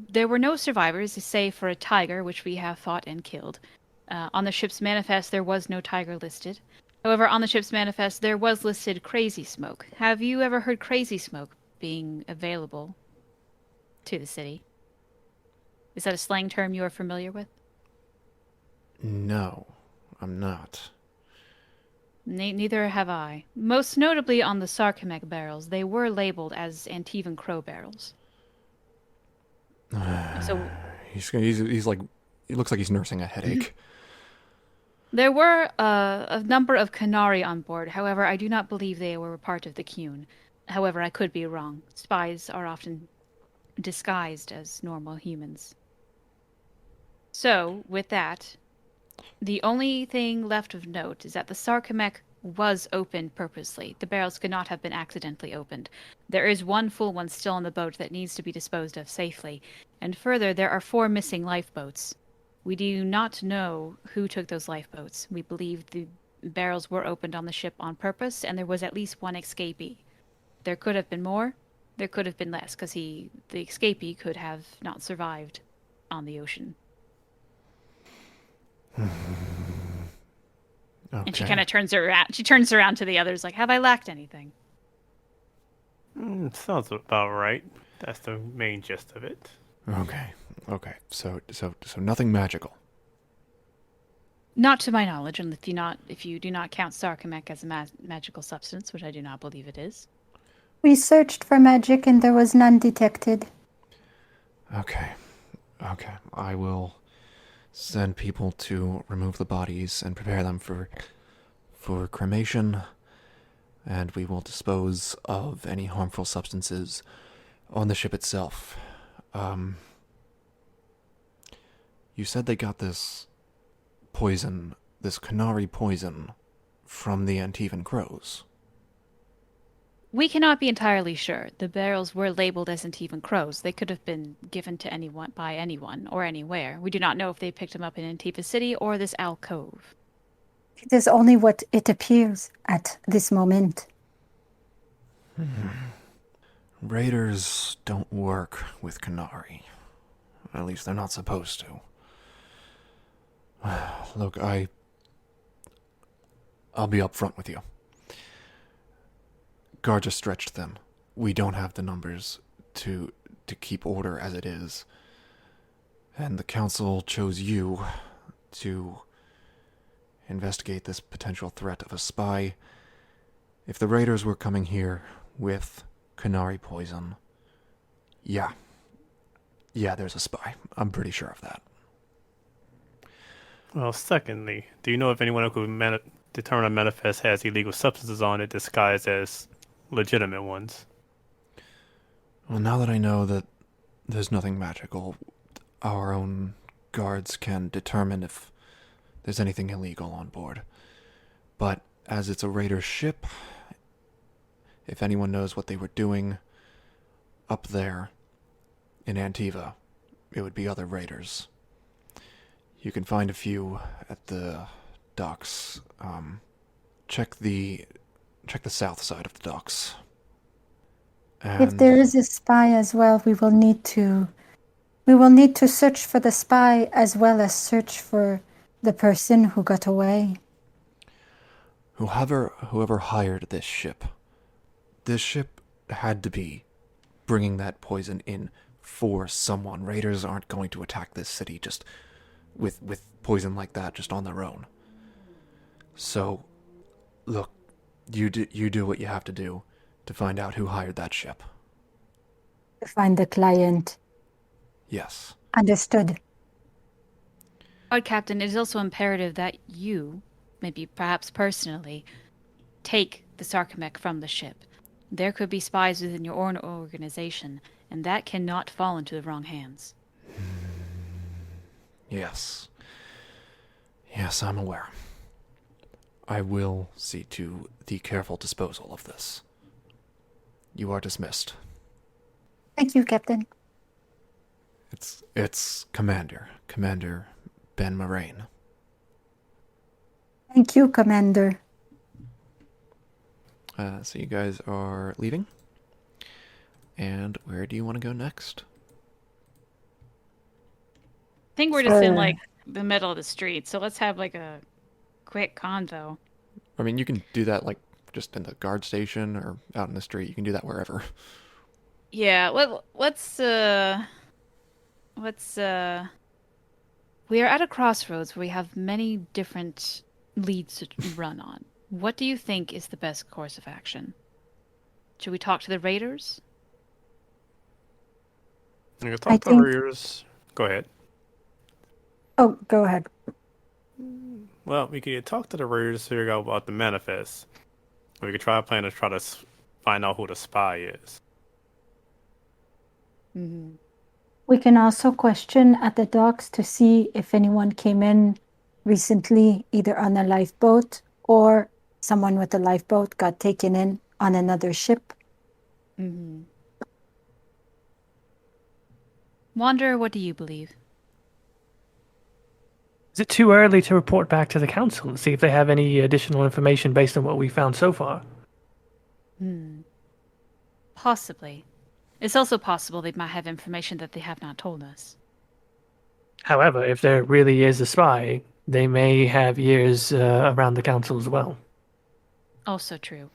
There were no survivors, save for a tiger, which we have fought and killed. On the ship's manifest, there was no tiger listed. However, on the ship's manifest, there was listed crazy smoke. Have you ever heard crazy smoke being available to the city? Is that a slang term you are familiar with? No, I'm not. Neither have I. Most notably on the sarcomec barrels, they were labeled as Antivan Crow barrels. So he's like, he looks like he's nursing a headache. there were a number of Canari on board. However, I do not believe they were part of the Cune. However, I could be wrong. Spies are often disguised as normal humans. So, with that, the only thing left of note is that the sarcomec was opened purposely. The barrels could not have been accidentally opened. There is 1 full one still on the boat that needs to be disposed of safely. And further, there are 4 missing lifeboats. We do not know who took those lifeboats. We believe the barrels were opened on the ship on purpose, and there was at least 1 escapee. There could have been more. There could have been less, because the escapee could have not survived on the ocean. Okay. And she kind of turns around. She turns around to the others, like, "Have I lacked anything?" Sounds about right. That's the main gist of it. Okay. So nothing magical. Not to my knowledge, and if you do not count sarcomec as a magical substance, which I do not believe it is. We searched for magic and there was none detected. Okay. I will send people to remove the bodies and prepare them for cremation, and we will dispose of any harmful substances on the ship itself. You said they got this poison, this Canary poison, from the Antivan crows. We cannot be entirely sure. The barrels were labeled as Antivan crows. They could have been given to anyone by anyone or anywhere. We do not know if they picked them up in Antiva City or this alcove. It is only what it appears at this moment. Raiders don't work with Canary. At least they're not supposed to. Look, I'll be upfront with you. Guards are stretched thin. We don't have the numbers to keep order as it is. And the council chose you to investigate this potential threat of a spy. If the raiders were coming here with Canary poison, yeah, there's a spy. I'm pretty sure of that. Well, secondly, do you know if anyone who could determine a manifest has illegal substances on it disguised as legitimate ones? Well, now that I know that there's nothing magical, our own guards can determine if there's anything illegal on board. But as it's a raider ship, if anyone knows what they were doing up there in Antiva, it would be other raiders. You can find a few at the docks. Check the south side of the docks. And If there is a spy as well, we will need to search for the spy as well as search for the person who got away. Whoever hired this ship had to be bringing that poison in for someone. Raiders aren't going to attack this city just with poison like that just on their own. So, look, you do what you have to do to find out who hired that ship. To find the client. Yes. Understood. Lord Captain, it is also imperative that you, maybe perhaps personally, take the Sarcomech from the ship. There could be spies within your own organization, and that cannot fall into the wrong hands. Yes. Yes, I'm aware. I will see to the careful disposal of this. You are dismissed. Thank you, Captain. It's Commander Ben Moraine. Thank you, Commander. So you guys are leaving? And where do you want to go next? I think we're just in, like, the middle of the street, so let's have, like, a quick convo. I mean, you can do that, like, just in the guard station or out in the street. You can do that wherever. Yeah, let's we are at a crossroads where we have many different leads to run on. What do you think is the best course of action? Should we talk to the raiders? You can talk to the raiders. Go ahead. Oh, go ahead. Well, we could talk to the raiders to figure out about the manifest. We could try to find out who the spy is. Mm-hmm. We can also question at the docks to see if anyone came in recently, either on a lifeboat or someone with a lifeboat got taken in on another ship. Mm-hmm. Wanderer, what do you believe? Is it too early to report back to the council and see if they have any additional information based on what we found so far? Possibly. It's also possible they might have information that they have not told us. However, if there really is a spy, they may have ears around the council as well. Also true.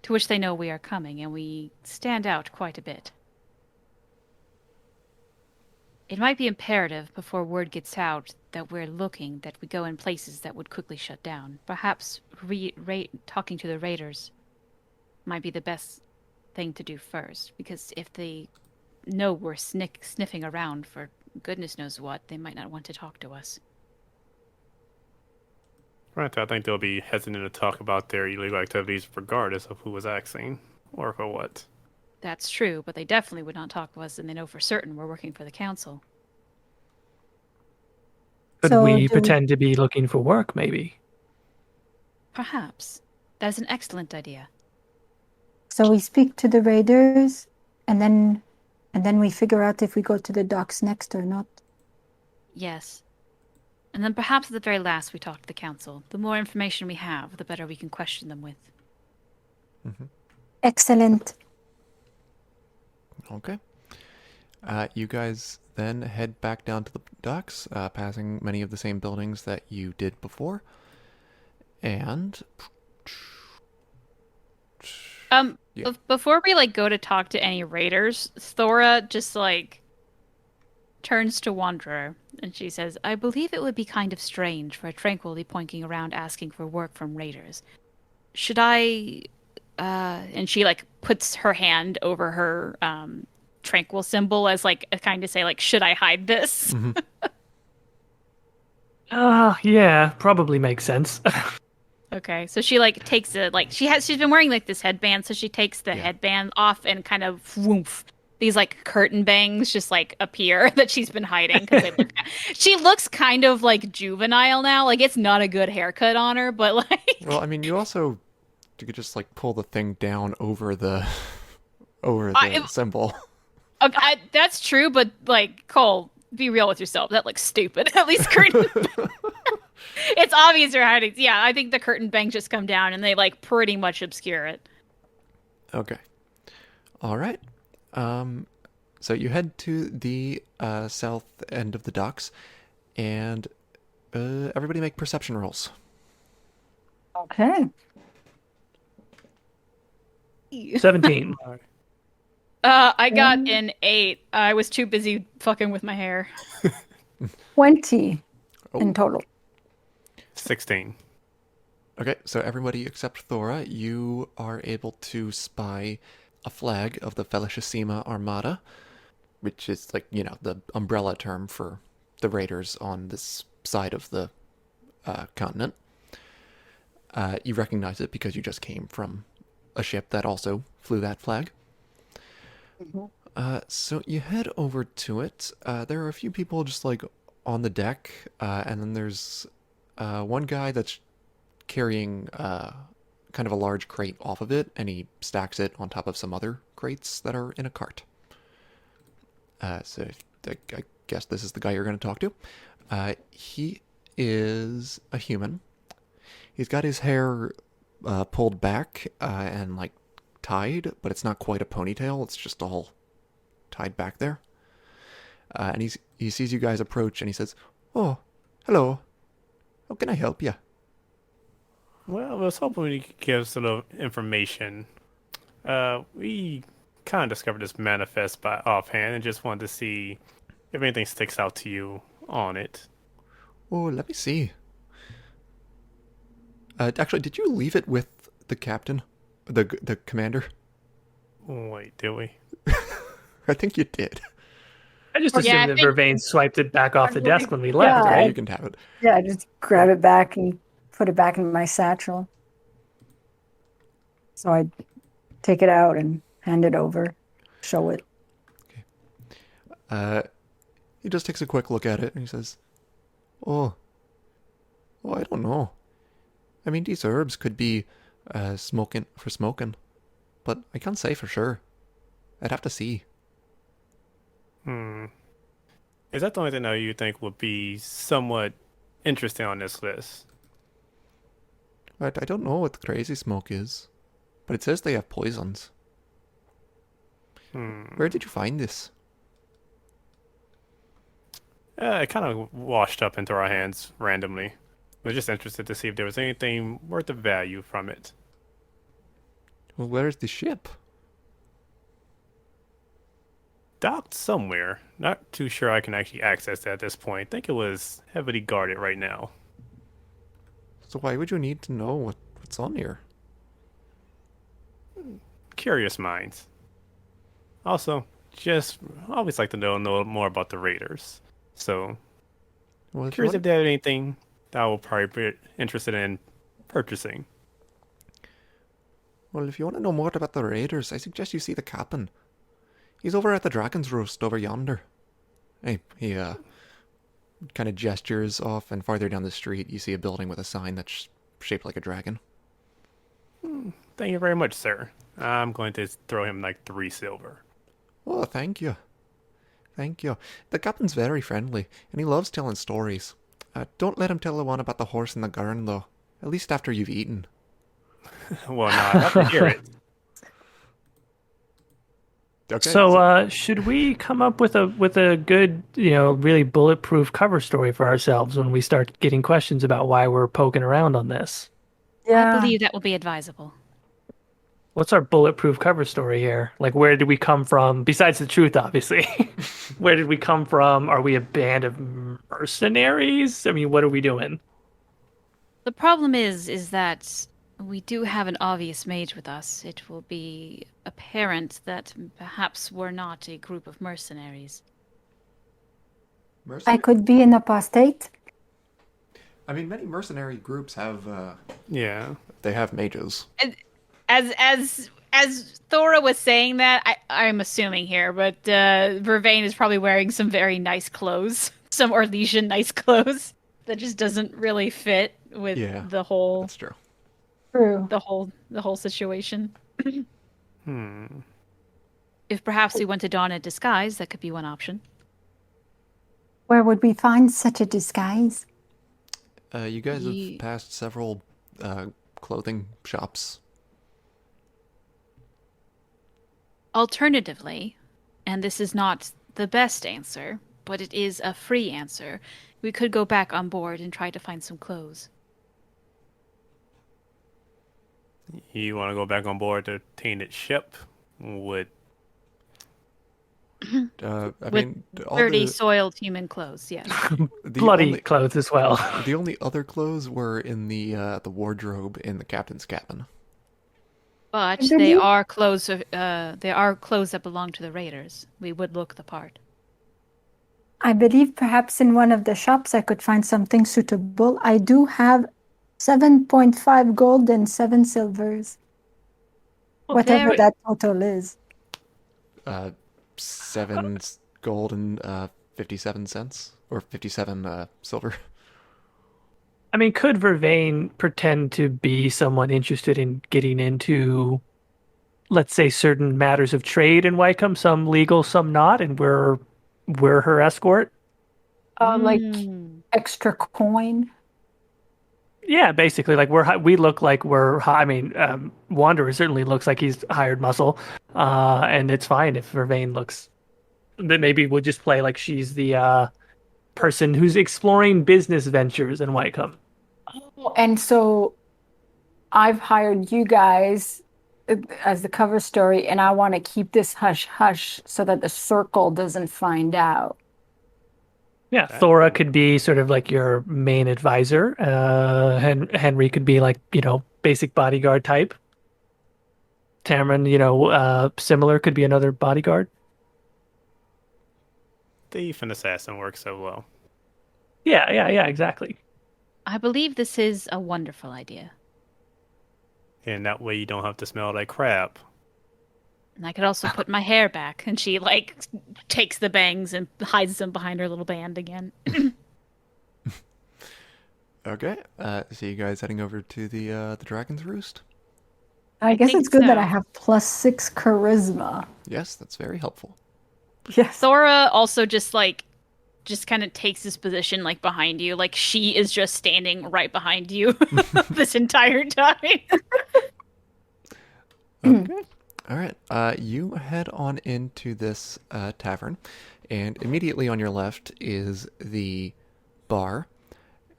To which they know we are coming, and we stand out quite a bit. It might be imperative before word gets out that we're looking, that we go in places that would quickly shut down. Perhaps talking to the raiders might be the best thing to do first, because if they know we're sniffing around for goodness knows what, they might not want to talk to us. Right, I think they'll be hesitant to talk about their illegal activities regardless of who was asking or for what. That's true, but they definitely would not talk to us, and they know for certain we're working for the council. Could So we do we, pretend to be looking for work, maybe? Perhaps. That's an excellent idea. so we speak to the raiders, and then we figure out if we go to the docks next or not. Yes. And then perhaps at the very last we talk to the council. The more information we have, the better we can question them with. Excellent. Okay. You guys then head back down to the docks, passing many of the same buildings that you did before. And yeah. Before we go to talk to any raiders, Thora just turns to Wanderer and she says, "I believe it would be kind of strange for a tranquilly pointing around asking for work from raiders. Should I and she puts her hand over her tranquil symbol as a kind of say should I hide this?" Yeah, probably makes sense. Okay, so she takes it she's been wearing this headband, so she takes the headband off and kind of whoomph, these curtain bangs just appear that she's been hiding because she looks kind of juvenile now. It's not a good haircut on her, but well, I mean, you could just pull the thing down over the symbol. Okay, that's true, but Cole, be real with yourself. That looks stupid. At least curtain. It's obvious you're hiding. Yeah, I think the curtain bangs just come down and they pretty much obscure it. Okay. All right. So you head to the south end of the docks, and everybody make perception rolls. Okay. 17. I got an 8. I was too busy fucking with my hair. 20 in total. 16. Okay, so everybody except Thora, you are able to spy a flag of the Felicissima Armada, which is the umbrella term for the raiders on this side of the continent. You recognize it because you just came from a ship that also flew that flag. So you head over to it. There are a few people just on the deck, and then there's one guy that's carrying kind of a large crate off of it, and he stacks it on top of some other crates that are in a cart. So I guess this is the guy you're going to talk to. He is a human. He's got his hair pulled back and tied, but it's not quite a ponytail. It's just all tied back there. And he sees you guys approach, and he says, "Oh, hello. How can I help you?" Well, I was hoping we could give some information. We kind of discovered this manifest by offhand and just wanted to see if anything sticks out to you on it. Oh, let me see. Actually, did you leave it with the captain? The commander? Wait, did we? I think you did. I just assumed that Vervaine swiped it back off the desk when we left, Yeah. right? You can have it. Yeah, I just grab it back and put it back in my satchel. So I take it out and hand it over, show it. He just takes a quick look at it and he says, Oh, I don't know. I mean, these herbs could be smoking, but I can't say for sure. I'd have to see. Is that the only thing that you think would be somewhat interesting on this list? I don't know what the crazy smoke is, but it says they have poisons. Where did you find this? It kind of washed up into our hands randomly. I was just interested to see if there was anything worth of value from it. Well, where's the ship? Docked somewhere. Not too sure I can actually access that at this point. I think it was heavily guarded right now. So why would you need to know what's on here? Curious minds. Also, just always like to know more about the raiders. So, Well, curious if they have anything that I will probably be interested in purchasing. Well, if you want to know more about the raiders, I suggest you see the captain. He's over at the Dragon's Roast over yonder. He kind of gestures off, and farther down the street, you see a building with a sign that's shaped like a dragon. Thank you very much, sir. I'm going to throw him like 3 silver. Oh, thank you. Thank you. The captain's very friendly, and he loves telling stories. Don't let him tell the one about the horse and the garn, though. At least after you've eaten. Well, no, I have to hear it. Okay. So, should we come up with a good, really bulletproof cover story for ourselves when we start getting questions about why we're poking around on this? Yeah. I believe that will be advisable. What's our bulletproof cover story here? Like, where did we come from? Besides the truth, obviously. Where did we come from? Are we a band of mercenaries? I mean, what are we doing? The problem is that we do have an obvious mage with us. It will be apparent that perhaps we're not a group of mercenaries. I could be an apostate. I mean, many mercenary groups have, Yeah. they have mages. As Thora was saying that, I'm assuming here, but Vervaine is probably wearing some very nice clothes, some Orlesian nice clothes that just doesn't really fit with the whole. That's true. True. The whole situation. Hmm. If perhaps we want to don a disguise, that could be one option. Where would we find such a disguise? You guys have passed several clothing shops. Alternatively, and this is not the best answer, but it is a free answer, we could go back on board and try to find some clothes. You want to go back on board the tainted ship? With mean, dirty, soiled human clothes, yes. Bloody clothes as well. The only other clothes were in the wardrobe in the captain's cabin. But they are clothes. They are clothes that belong to the raiders. We would look the part. I believe perhaps in one of the shops I could find something suitable. I do have 7.5 gold and 7 silvers. Whatever that total is. 7 gold and 57 cents, or 57 silver. I mean, could Vervaine pretend to be someone interested in getting into, let's say, certain matters of trade in Wycombe, some legal, some not, and we're her escort? Like extra coin? Yeah, basically, like we look like we're. I mean, Wanderer certainly looks like he's hired muscle, and it's fine if Vervaine looks. That maybe we'll just play like she's the person who's exploring business ventures in Wycombe. Oh, and so I've hired you guys as the cover story, and I want to keep this hush hush so that the circle doesn't find out. Yeah, Thora could be sort of like your main advisor. Henry could be like, basic bodyguard type. Tamron, similar, could be another bodyguard. Thief and assassin work so well. Yeah, exactly. I believe this is a wonderful idea. And that way you don't have to smell like crap. And I could also put my hair back, and she takes the bangs and hides them behind her little band again. Okay, so you guys heading over to the Dragon's Roost? I guess it's good that I have +6 charisma. Yes, that's very helpful. Yes. Thora also just kind of takes this position behind you, like she is just standing right behind you this entire time. Okay. All right. You head on into this tavern, and immediately on your left is the bar,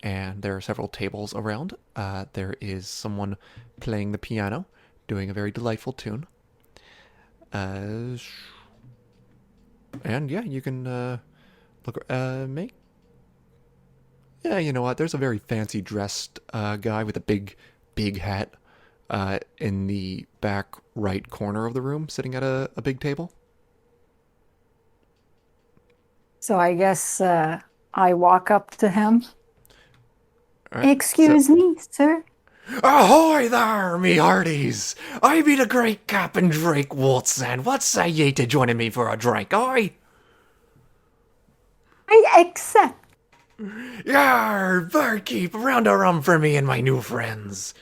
and there are several tables around. There is someone playing the piano, doing a very delightful tune. And yeah, you can look. Yeah, you know what? There's a very fancy dressed guy with a big hat in the back right corner of the room, sitting at a big table. So I guess I walk up to him. Right, Excuse me, sir. Ahoy there, me hearties! I be the great Captain Drake Watson. What say ye to joining me for a drink, aye? I accept. Yar, barkeep, a round of rum for me and my new friends.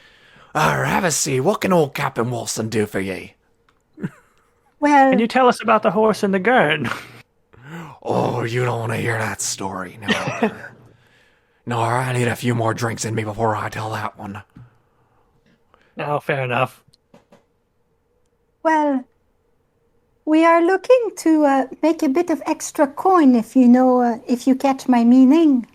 Have a seat. What can old Captain Wilson do for ye? Well, Can you tell us about the horse and the gurn? Oh, you don't want to hear that story, no. No, I need a few more drinks in me before I tell that one. Oh, fair enough. well, we are looking to make a bit of extra coin, if you catch my meaning.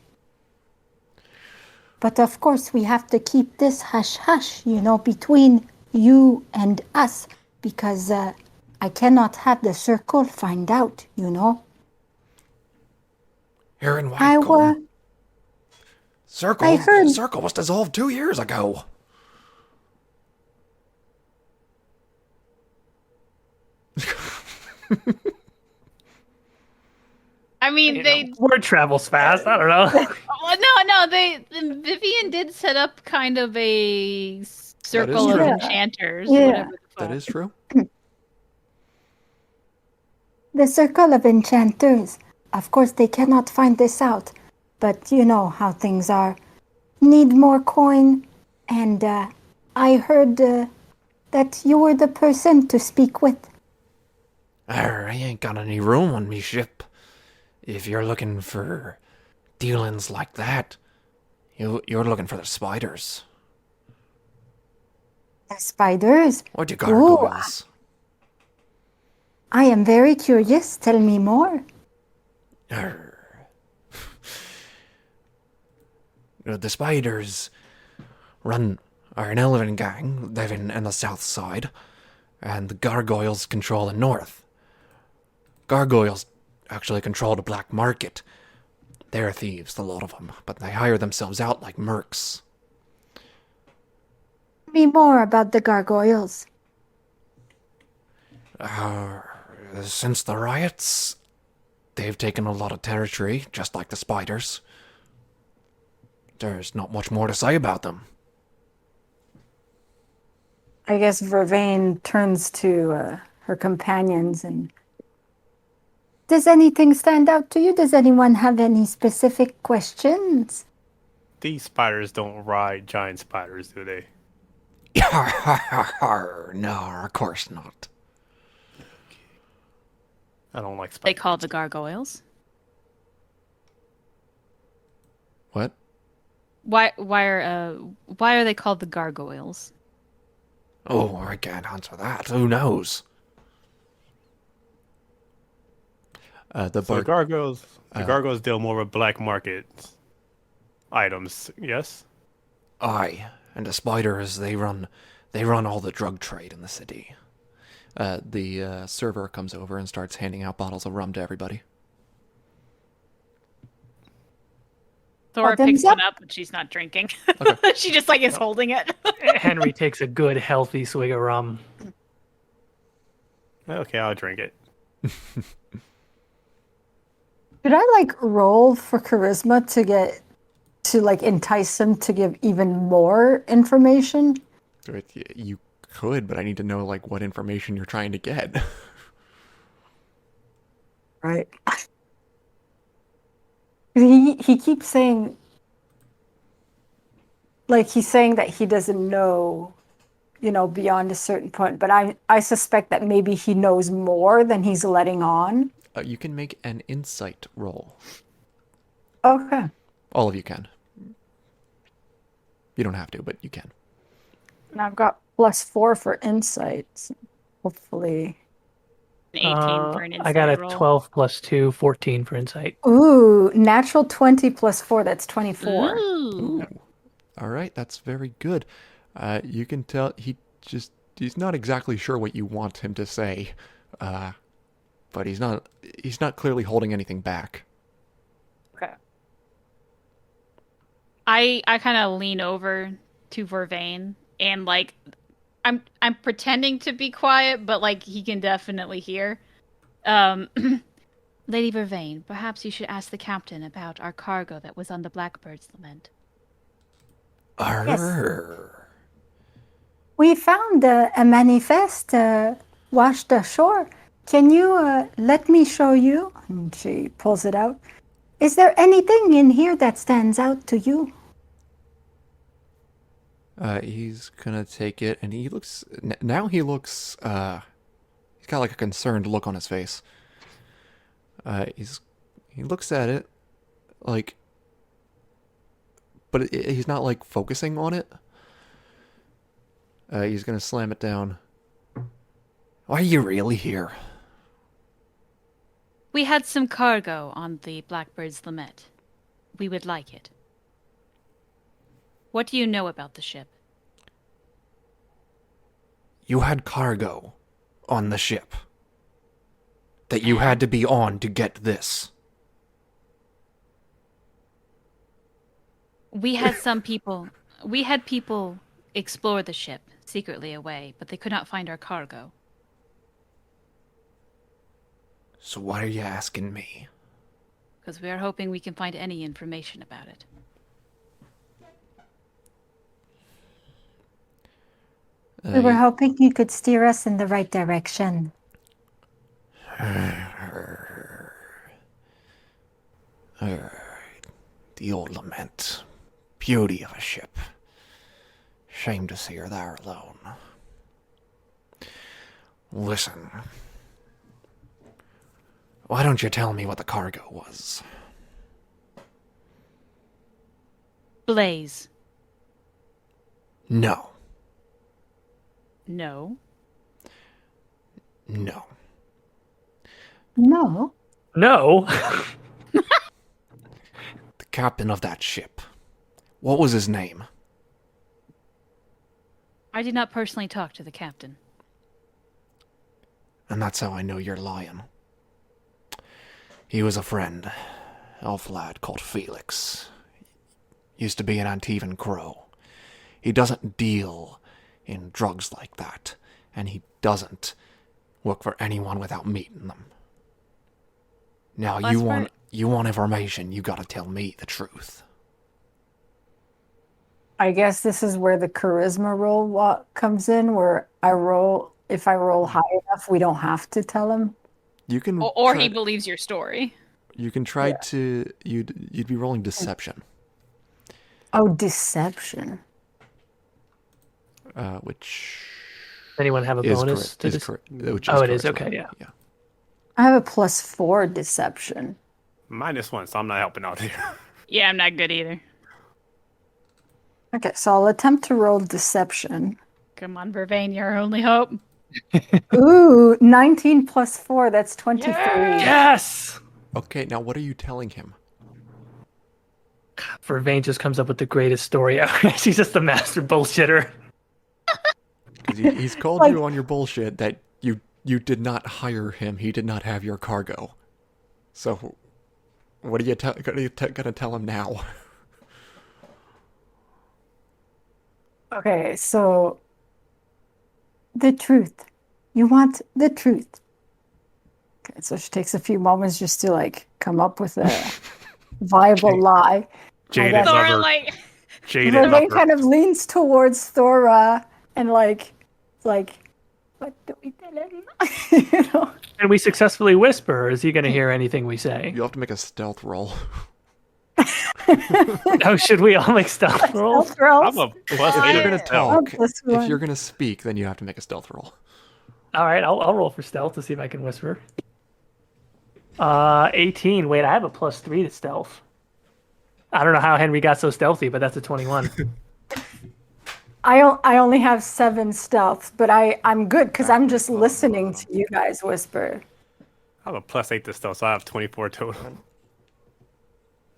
But of course, we have to keep this hush-hush, between you and us, because I cannot have the circle find out, Here in I Wycome, heard- Circle was dissolved 2 years ago. I mean, Word travels fast. I don't know. Well, no. Vivian did set up kind of a circle of true. enchanters. Yeah. Whatever the That fuck. is true. The circle of enchanters. Of course, they cannot find this out, but you know how things are. Need more coin, and I heard that you were the person to speak with. I ain't got any room on me ship. If you're looking for dealings like that, you're looking for the spiders. The spiders? Or the gargoyles. I am very curious. Tell me more. The spiders are an elven gang living in the south side, and the gargoyles control the north. Gargoyles actually control the black market. They're thieves, a lot of them, but they hire themselves out like mercs. Tell me more about the gargoyles. Since the riots, they've taken a lot of territory, just like the spiders. There's not much more to say about them. I guess Vervaine turns to her companions and... Does anything stand out to you? Does anyone have any specific questions? These spiders don't ride giant spiders, do they? No, of course not. I don't like They spiders. call the gargoyles. What? Why are they called the gargoyles? Oh, I can't answer that. Who knows? So the gargoyles deal more with black market items, yes? Aye, and the spiders, they run all the drug trade in the city. The server comes over and starts handing out bottles of rum to everybody. Thora Bottoms picks one up. up, but she's not drinking. Okay. She just is holding it. Henry takes a good, healthy swig of rum. Okay, I'll drink it. Should I roll for charisma to entice him to give even more information? You could, but I need to know what information you're trying to get. Right. He keeps saying, he's saying that he doesn't know, beyond a certain point. But I suspect that maybe he knows more than he's letting on. You can make an insight roll. Okay. All of you can. You don't have to, but you can. And I've got +4 for insights. Hopefully. 18 for an insight I got a roll. 12 plus 2, 14 for insight. Ooh, natural 20 +4, that's 24. Ooh. All right, that's very good. You can tell he's not exactly sure what you want him to say, but he's not clearly holding anything back. Okay. I kind of lean over to Vervaine and I'm pretending to be quiet, but he can definitely hear. Lady Vervaine, perhaps you should ask the captain about our cargo that was on the Blackbird's Lament. Arr. We found a manifest washed ashore. Can you let me show you? And she pulls it out. Is there anything in here that stands out to you? He's gonna take it, and he looks... Now he looks, he's got like a concerned look on his face. He looks at it, like... But he's not, like, focusing on it. He's gonna slam it down. Why are you really here? We had some cargo on the Blackbird's Lament. We would like it. What do you know about the ship? You had cargo on the ship that you had to be on to get this. We had people explore the ship secretly away, but they could not find our cargo. So why are you asking me? Because we are hoping we can find any information about it. We were hoping you could steer us in the right direction. The old Lament. Beauty of a ship. Shame to see her there alone. Listen. Why don't you tell me what the cargo was? Blaze. No. No. No. No. No. The captain of that ship. What was his name? I did not personally talk to the captain. And that's how I know you're lying. He was a friend. Elf lad called Felix. Used to be an Antivan Crow. He doesn't deal in drugs like that. And he doesn't work for anyone without meeting them. Now you want information, you gotta tell me the truth. I guess this is where the charisma roll comes in, where if I roll high enough, we don't have to tell him. You can Or he believes your story. You can try to you'd be rolling deception. Oh, deception. Which Anyone have a is bonus correct. to Is correct. Oh, it is. Okay, yeah. I have a +4 deception. -1, so I'm not helping out here. Yeah, I'm not good either. Okay, so I'll attempt to roll deception. Come on, Vervaine, your only hope. Ooh, 19 + 4, that's 23. Yes! Okay, now what are you telling him? Vervaine just comes up with the greatest story ever. She's just the master bullshitter. 'Cause he's called you on your bullshit that you did not hire him. He did not have your cargo. So, what are you gonna tell him now? Okay, so the truth. You want the truth. Okay, so she takes a few moments just to like come up with a viable lie. Jaded Thora, lover. like, Jaded Vervaine lover. kind of leans towards Thora and like, what do we tell him? You know? And we successfully whisper. Is he going to hear anything we say? You have to make a stealth roll. Oh, should we all make stealth rolls? Stealth rolls? I'm a If you're gonna +8. talk, +1. if you're gonna speak, then you have to make a stealth roll. All right, I'll roll for stealth to see if I can whisper. 18. Wait, I have a +3 to stealth. I don't know how Henry got so stealthy, but that's a 21. I only have 7 stealth, but I'm good because I'm just listening to you guys whisper. I have a +8 to stealth, so I have 24 total.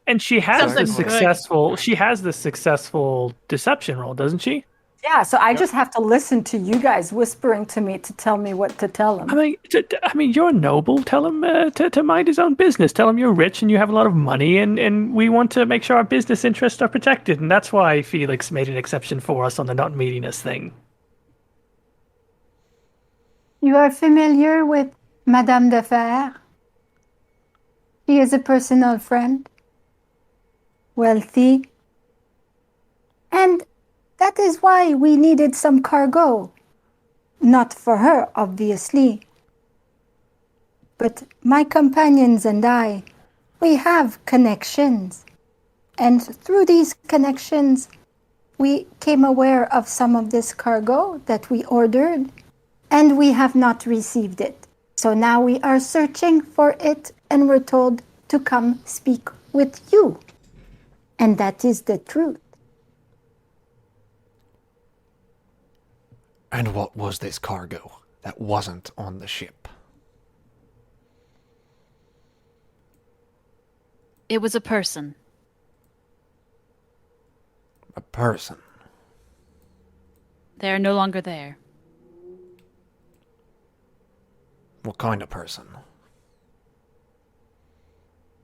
And she has Something the good. successful deception roll, doesn't she? Yeah, so I just have to listen to you guys whispering to me to tell me what to tell him. I mean, you're noble. Tell him to mind his own business. Tell him you're rich and you have a lot of money, and we want to make sure our business interests are protected. And that's why Felix made an exception for us on the not meeting us thing. You are familiar with Madame de Fer? She is a personal friend, wealthy, and that is why we needed some cargo. Not for her, obviously, but my companions and I we have connections. And through these connections, we came aware of some of this cargo that we ordered, and we have not received it. So now we are searching for it, and we're told to come speak with you. And that is the truth. And what was this cargo that wasn't on the ship? It was a person. A person. They are no longer there. What kind of person?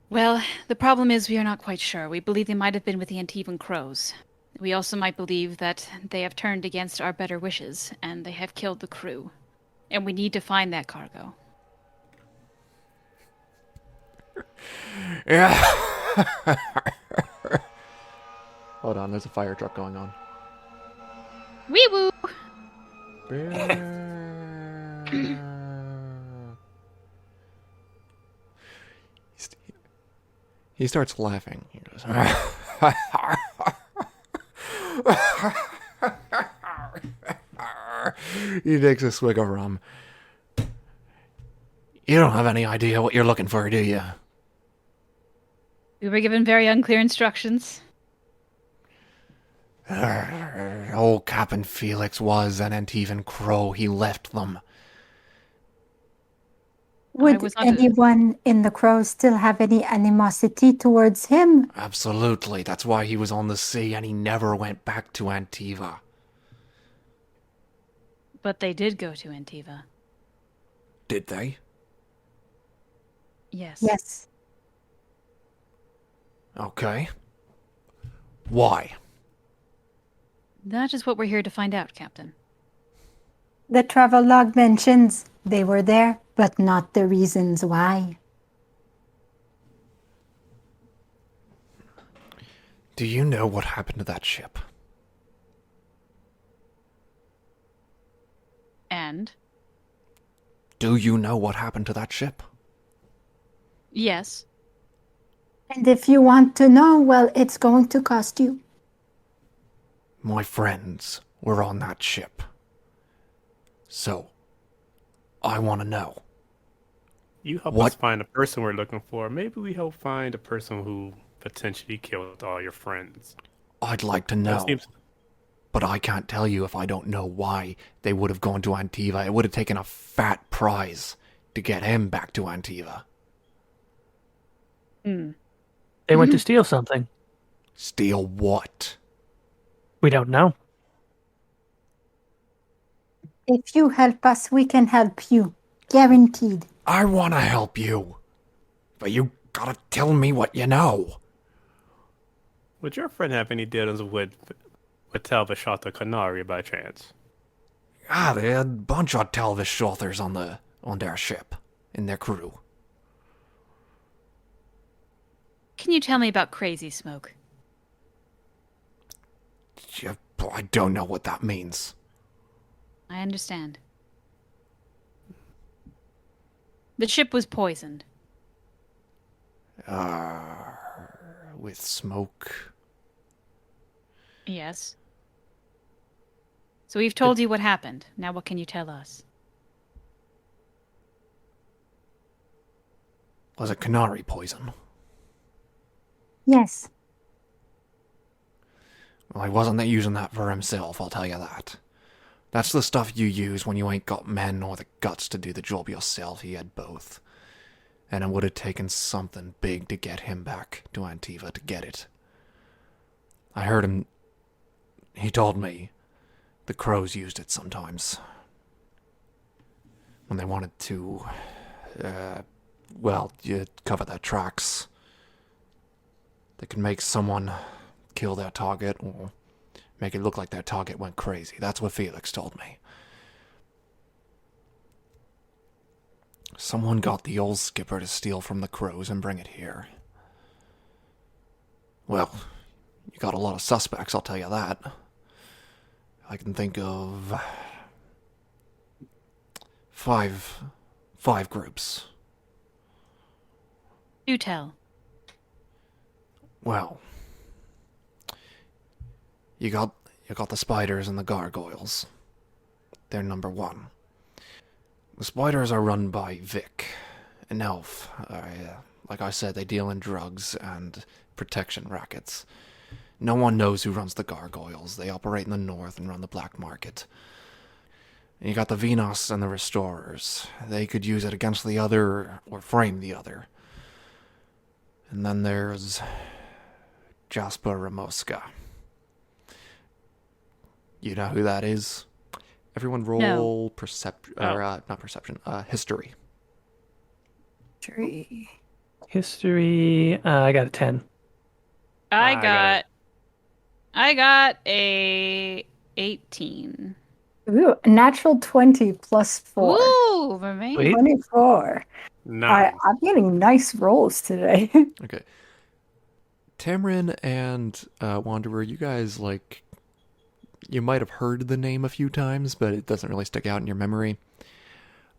Well, the problem is we are not quite sure. We believe they might have been with the Antivan Crows. We also might believe that they have turned against our better wishes, and they have killed the crew. And we need to find that cargo. Yeah. Hold on, there's a fire truck going on. Wee woo! He starts laughing. He goes, he takes a swig of rum. You don't have any idea what you're looking for, do you? We were given very unclear instructions. Old Captain Felix was an Antivan Crow. He left them. Would anyone in the Crows still have any animosity towards him? Absolutely. That's why he was on the sea and he never went back to Antiva. But they did go to Antiva. Did they? Yes. Yes. Okay. Why? That is what we're here to find out, Captain. The travel log mentions they were there, but not the reasons why. Do you know what happened to that ship? And? Do you know what happened to that ship? Yes. And if you want to know, well, it's going to cost you. My friends were on that ship. So, I want to know. You help us find the person we're looking for. Maybe we help find the person who potentially killed all your friends. I'd like to know. But I can't tell you if I don't know why they would have gone to Antiva. It would have taken a fat prize to get him back to Antiva. They went to steal something. Steal what? We don't know. If you help us, we can help you. Guaranteed. I want to help you. But you gotta tell me what you know. Would your friend have any dealings with Talvashata Canary by chance? They had a bunch of Talvishothers on their ship, in their crew. Can you tell me about Crazy Smoke? I don't know what that means. I understand. The ship was poisoned. With smoke. Yes. So we've told you what happened. Now what can you tell us? Was it canary poison? Yes. Well, he wasn't using that for himself, I'll tell you that. That's the stuff you use when you ain't got men or the guts to do the job yourself. He had both. And it would have taken something big to get him back to Antiva to get it. I heard him... He told me the crows used it sometimes. When they wanted to... you cover their tracks. They can make someone kill their target or make it look like their target went crazy. That's what Felix told me. Someone got the old skipper to steal from the crows and bring it here. Well, you got a lot of suspects, I'll tell you that. I can think of... five groups. Do tell. Well, you got the spiders and the gargoyles. They're number one. The spiders are run by Vic, an elf. Like I said, they deal in drugs and protection rackets. No one knows who runs the gargoyles. They operate in the north and run the black market. And you got the Venos and the Restorers. They could use it against the other or frame the other. And then there's Jasper Ramoska. You know who that is? Everyone roll No. not perception, history. History. I got a 10. I got a 18. Ooh, natural 20 plus 4. Ooh, Vervaine. Wait. 24. Nice. I'm getting nice rolls today. Okay. Tamron and Wanderer, you guys, like, you might have heard the name a few times, but it doesn't really stick out in your memory.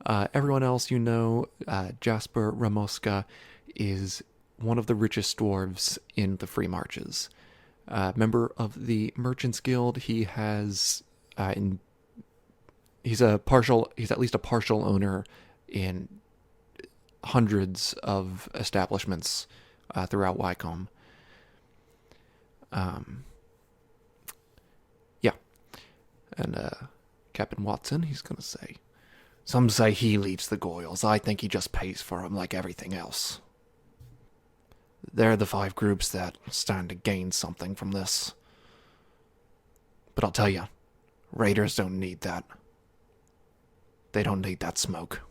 Everyone else, you know, Jasper Ramoska is one of the richest dwarves in the Free Marches. Member of the Merchants Guild, he has, he's at least a partial owner in hundreds of establishments throughout Wycombe. Yeah. And Captain Watson, he's gonna say, some say he leads the Goyles. I think he just pays for them like everything else. They're the 5 groups that stand to gain something from this. But I'll tell you, Raiders don't need that. They don't need that smoke.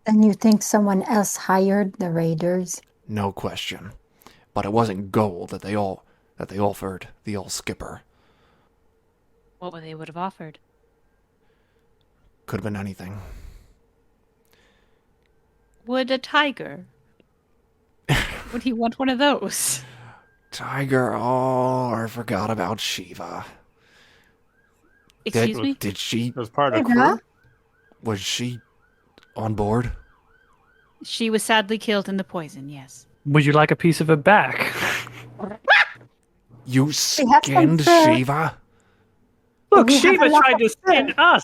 And you think someone else hired the Raiders? No question. But it wasn't gold that they offered the old skipper. What would they have offered? Could have been anything. Would a tiger? Would he want one of those? Tiger, oh, I forgot about Shiva. Excuse me? Did she, It was part of the Yeah. crew. was she on board? She was sadly killed in the poison, yes. Would you like a piece of it back? You have some skinned prayer. Shiva? Look, We have Shiva a lot tried of to skin us.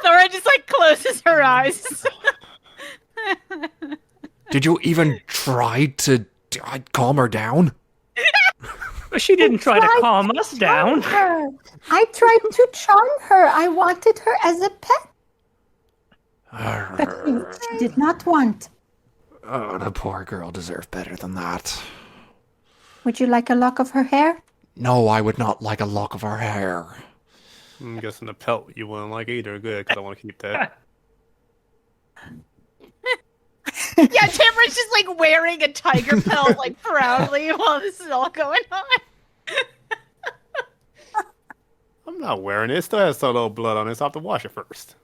Thora just like closes her eyes. Did you even try to calm her down? She didn't try to calm us down. Her. I tried to charm her. I wanted her as a pet, but she did not want. Oh, the poor girl deserved better than that. Would you like a lock of her hair? No, I would not like a lock of her hair. I'm guessing the pelt you wouldn't like either. Good, because I want to keep that. Yeah, Tamron's just like wearing a tiger pelt like proudly while this is all going on. I'm not wearing it. It still has some little blood on it, so I have to wash it first.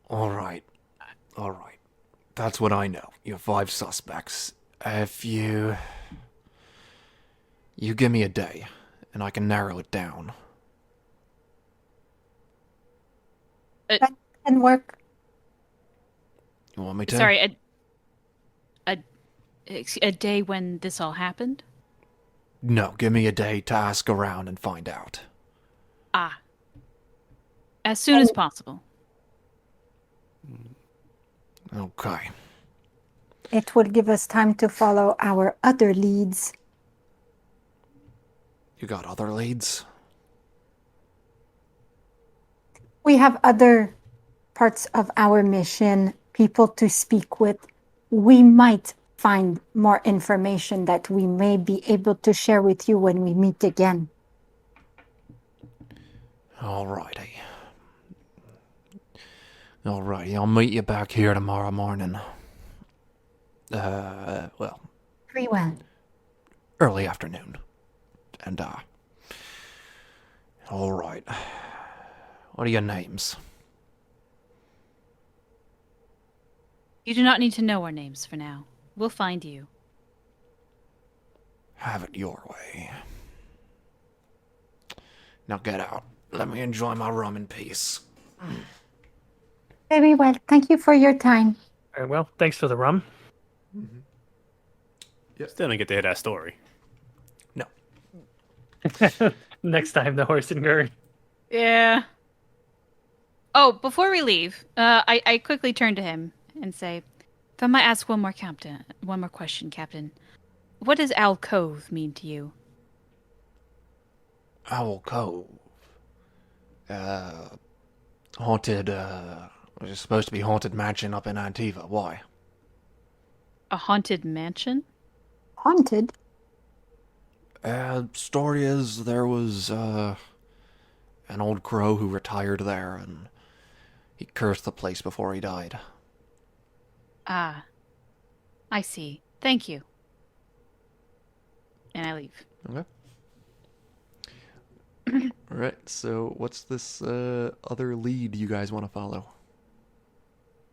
All right. That's what I know. You have 5 suspects. If you give me a day, and I can narrow it down. And work. You want me to? Sorry, a day when this all happened? No, give me a day to ask around and find out. Ah. As soon as possible. Okay. It would give us time to follow our other leads. You got other leads? We have other parts of our mission, people to speak with. We might find more information that we may be able to share with you when we meet again. Alrighty, I'll meet you back here tomorrow morning. Well, Very well. early afternoon. And, alright. What are your names? You do not need to know our names for now. We'll find you. Have it your way. Now get out. Let me enjoy my rum in peace. Very well. Thank you for your time. Very well. Thanks for the rum. Still didn't get to hear that story. No. Next time, the horse and gurney. Yeah. Oh, before we leave, I quickly turn to him and say, "If I might ask one more question, Captain. What does alcove mean to you?" Owl Cove. Haunted, it's supposed to be haunted mansion up in Antiva. Why? A haunted mansion? Haunted? Story is there was, an old crow who retired there, and he cursed the place before he died. Ah, I see. Thank you. And I leave. Okay. Alright, so what's this, other lead you guys want to follow?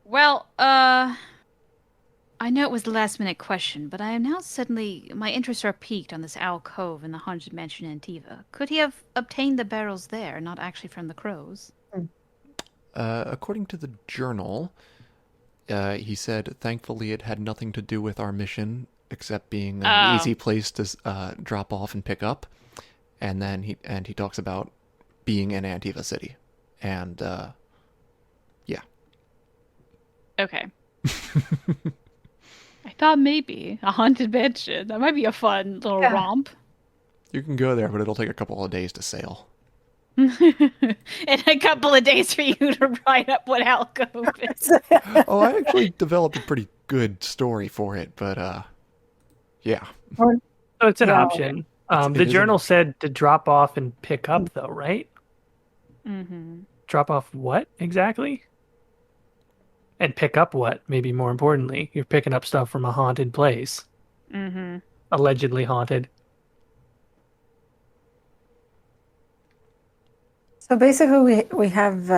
Well, I know it was the last minute question, but I am now suddenly, my interests are piqued on this alcove in the haunted mansion in Antiva. Could he have obtained the barrels there, not actually from the crows? According to the journal, he said, thankfully it had nothing to do with our mission, except being an easy place to drop off and pick up. And then he talks about being in Antiva City. And, yeah. Okay. I thought maybe a haunted mansion. That might be a fun little romp. You can go there, but it'll take a couple of days to sail. And a couple of days for you to write up what alcove is. Oh, I actually developed a pretty good story for it, but, yeah. So it's an Yeah. option. It The is journal an- said to drop off and pick up, though, right? Mm-hmm. Drop off what exactly? And pick up what? Maybe more importantly, you're picking up stuff from a haunted place, Mm-hmm. allegedly haunted. So basically, we have.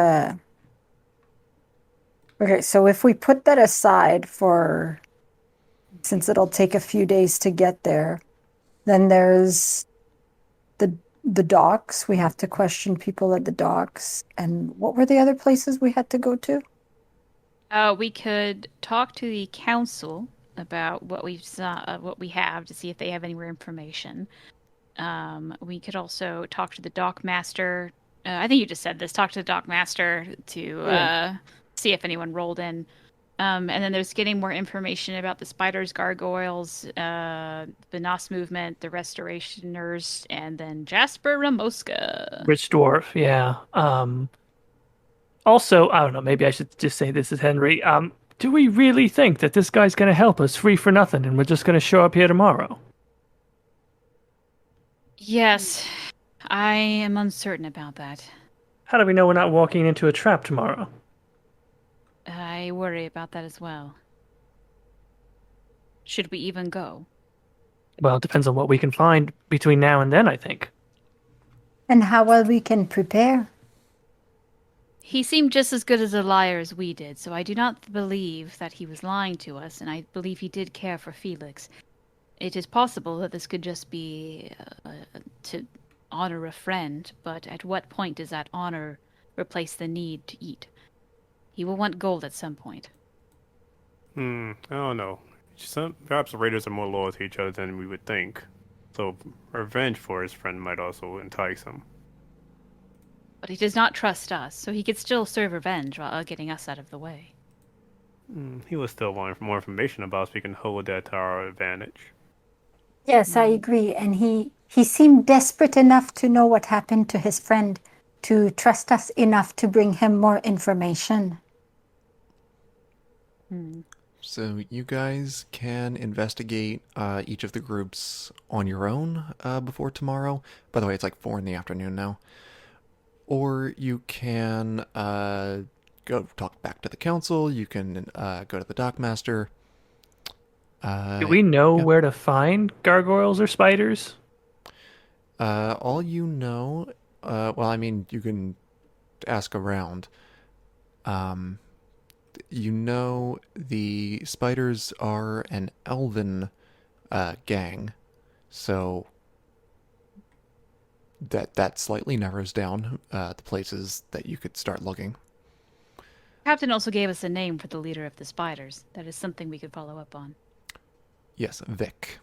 Okay, so if we put that aside for, since it'll take a few days to get there, then there's the docks. We have to question people at the docks, and what were the other places we had to go to? We could talk to the council about what we have to see if they have any more information. We could also talk to the dock master. I think you just said this. Talk to the dock master to see if anyone rolled in. And then there's getting more information about the spiders, gargoyles, the Nos movement, the restorationers, and then Jasper Ramoska. Rich dwarf, yeah. Also, I don't know. Maybe I should just say this is Henry. Do we really think that this guy's going to help us free for nothing, and we're just going to show up here tomorrow? Yes, I am uncertain about that. How do we know we're not walking into a trap tomorrow? I worry about that as well. Should we even go? Well, it depends on what we can find between now and then, I think. And how well we can prepare. He seemed just as good as a liar as we did, so I do not believe that he was lying to us, and I believe he did care for Felix. It is possible that this could just be to honor a friend, but at what point does that honor replace the need to eat? He will want gold at some point. I don't know. Perhaps the raiders are more loyal to each other than we would think. So revenge for his friend might also entice him. But he does not trust us, so he could still serve revenge while getting us out of the way. He will still want more information about us. We can hold that to our advantage. Yes, I agree. And he seemed desperate enough to know what happened to his friend to trust us enough to bring him more information. So you guys can investigate each of the groups on your own before tomorrow. By the way, it's like 4 in the afternoon now. Or you can go talk back to the council. You can go to the dockmaster. Do we know yeah. where to find gargoyles or spiders? All you know, well, I mean, you can ask around. You know the spiders are an elven gang, so that slightly narrows down the places that you could start looking. Captain also gave us a name for the leader of the spiders. That is something we could follow up on. Yes, Vic.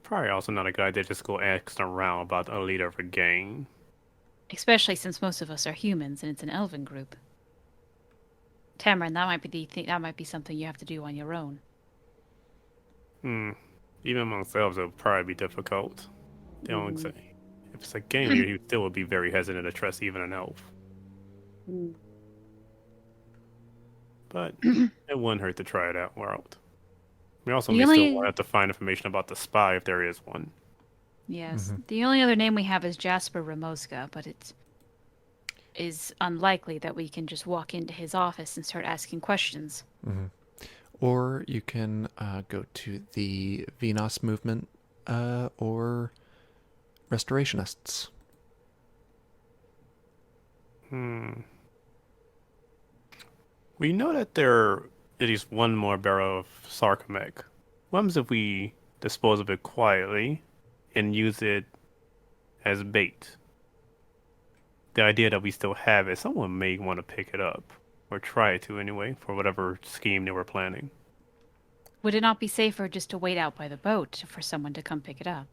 Probably also not a good idea to just go asking around about a leader of a gang. Especially since most of us are humans and it's an elven group. Tamron, that might be that might be something you have to do on your own. Even amongst elves, it would probably be difficult. They don't say. If it's a gang leader, he still would be very hesitant to trust even an elf. But it wouldn't hurt to try it out. We also may still have to find information about the spy if there is one. Yes. The only other name we have is Jasper Ramoska, but it is unlikely that we can just walk into his office and start asking questions. Or you can go to the Venos movement or restorationists. We know that there is one more barrel of Sarcomec. What happens if we dispose of it quietly and use it as bait? The idea that we still have it, someone may want to pick it up. Or try to anyway, for whatever scheme they were planning. Would it not be safer just to wait out by the boat for someone to come pick it up?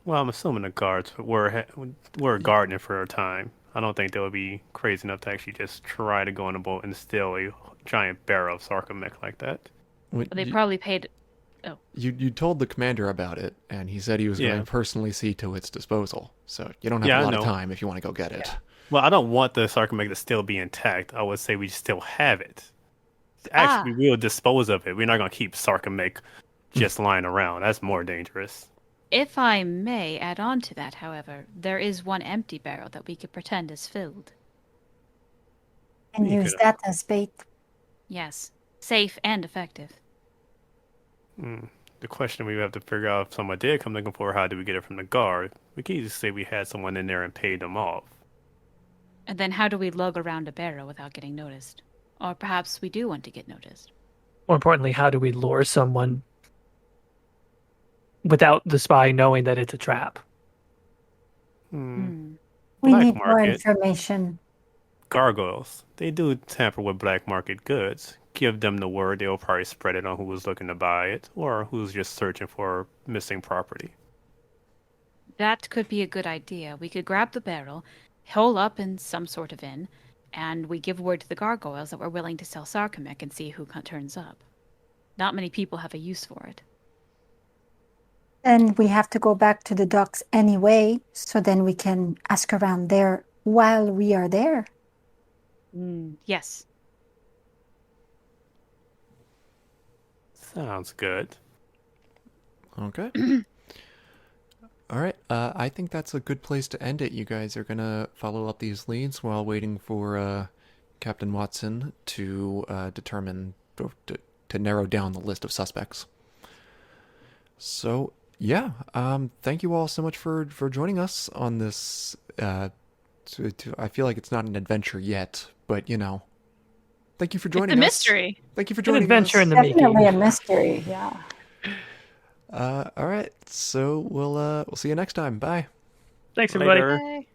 Well, I'm assuming the guards were guarding it for a time. I don't think they would be crazy enough to actually just try to go on a boat and steal a giant barrel of Sarcomec like that. They probably paid... Oh. You told the commander about it, and he said he was going to personally see to its disposal. So you don't have a lot of time if you want to go get it. Well, I don't want the Sarcomec to still be intact. I would say we still have it. Actually, we will dispose of it. We're not going to keep Sarcomec just lying around. That's more dangerous. If I may add on to that, however, there is one empty barrel that we could pretend is filled. And use that as bait. Yes. Safe and effective. The question we have to figure out if someone did come looking for, how do we get it from the guard? We can just say we had someone in there and paid them off. And then how do we lug around a barrel without getting noticed? Or perhaps we do want to get noticed. More importantly, how do we lure someone without the spy knowing that it's a trap? We need more information. Gargoyles. They do tamper with black market goods. Give them the word, they'll probably spread it on who was looking to buy it, or who's just searching for missing property. That could be a good idea. We could grab the barrel, hole up in some sort of inn, and we give word to the gargoyles that we're willing to sell Sarcomec and see who turns up. Not many people have a use for it. And we have to go back to the docks anyway, so then we can ask around there while we are there. Yes. Sounds good. Okay. All right. I think that's a good place to end it. You guys are going to follow up these leads while waiting for Captain Watson to determine, to narrow down the list of suspects. So, yeah. Thank you all so much for joining us on this. I feel like it's not an adventure yet, but, you know. Thank you for joining us. It's a mystery. Thank you for joining us. An adventure in the Definitely making. a mystery, yeah. All right. So we'll see you next time. Bye. Thanks, everybody. Later. Bye.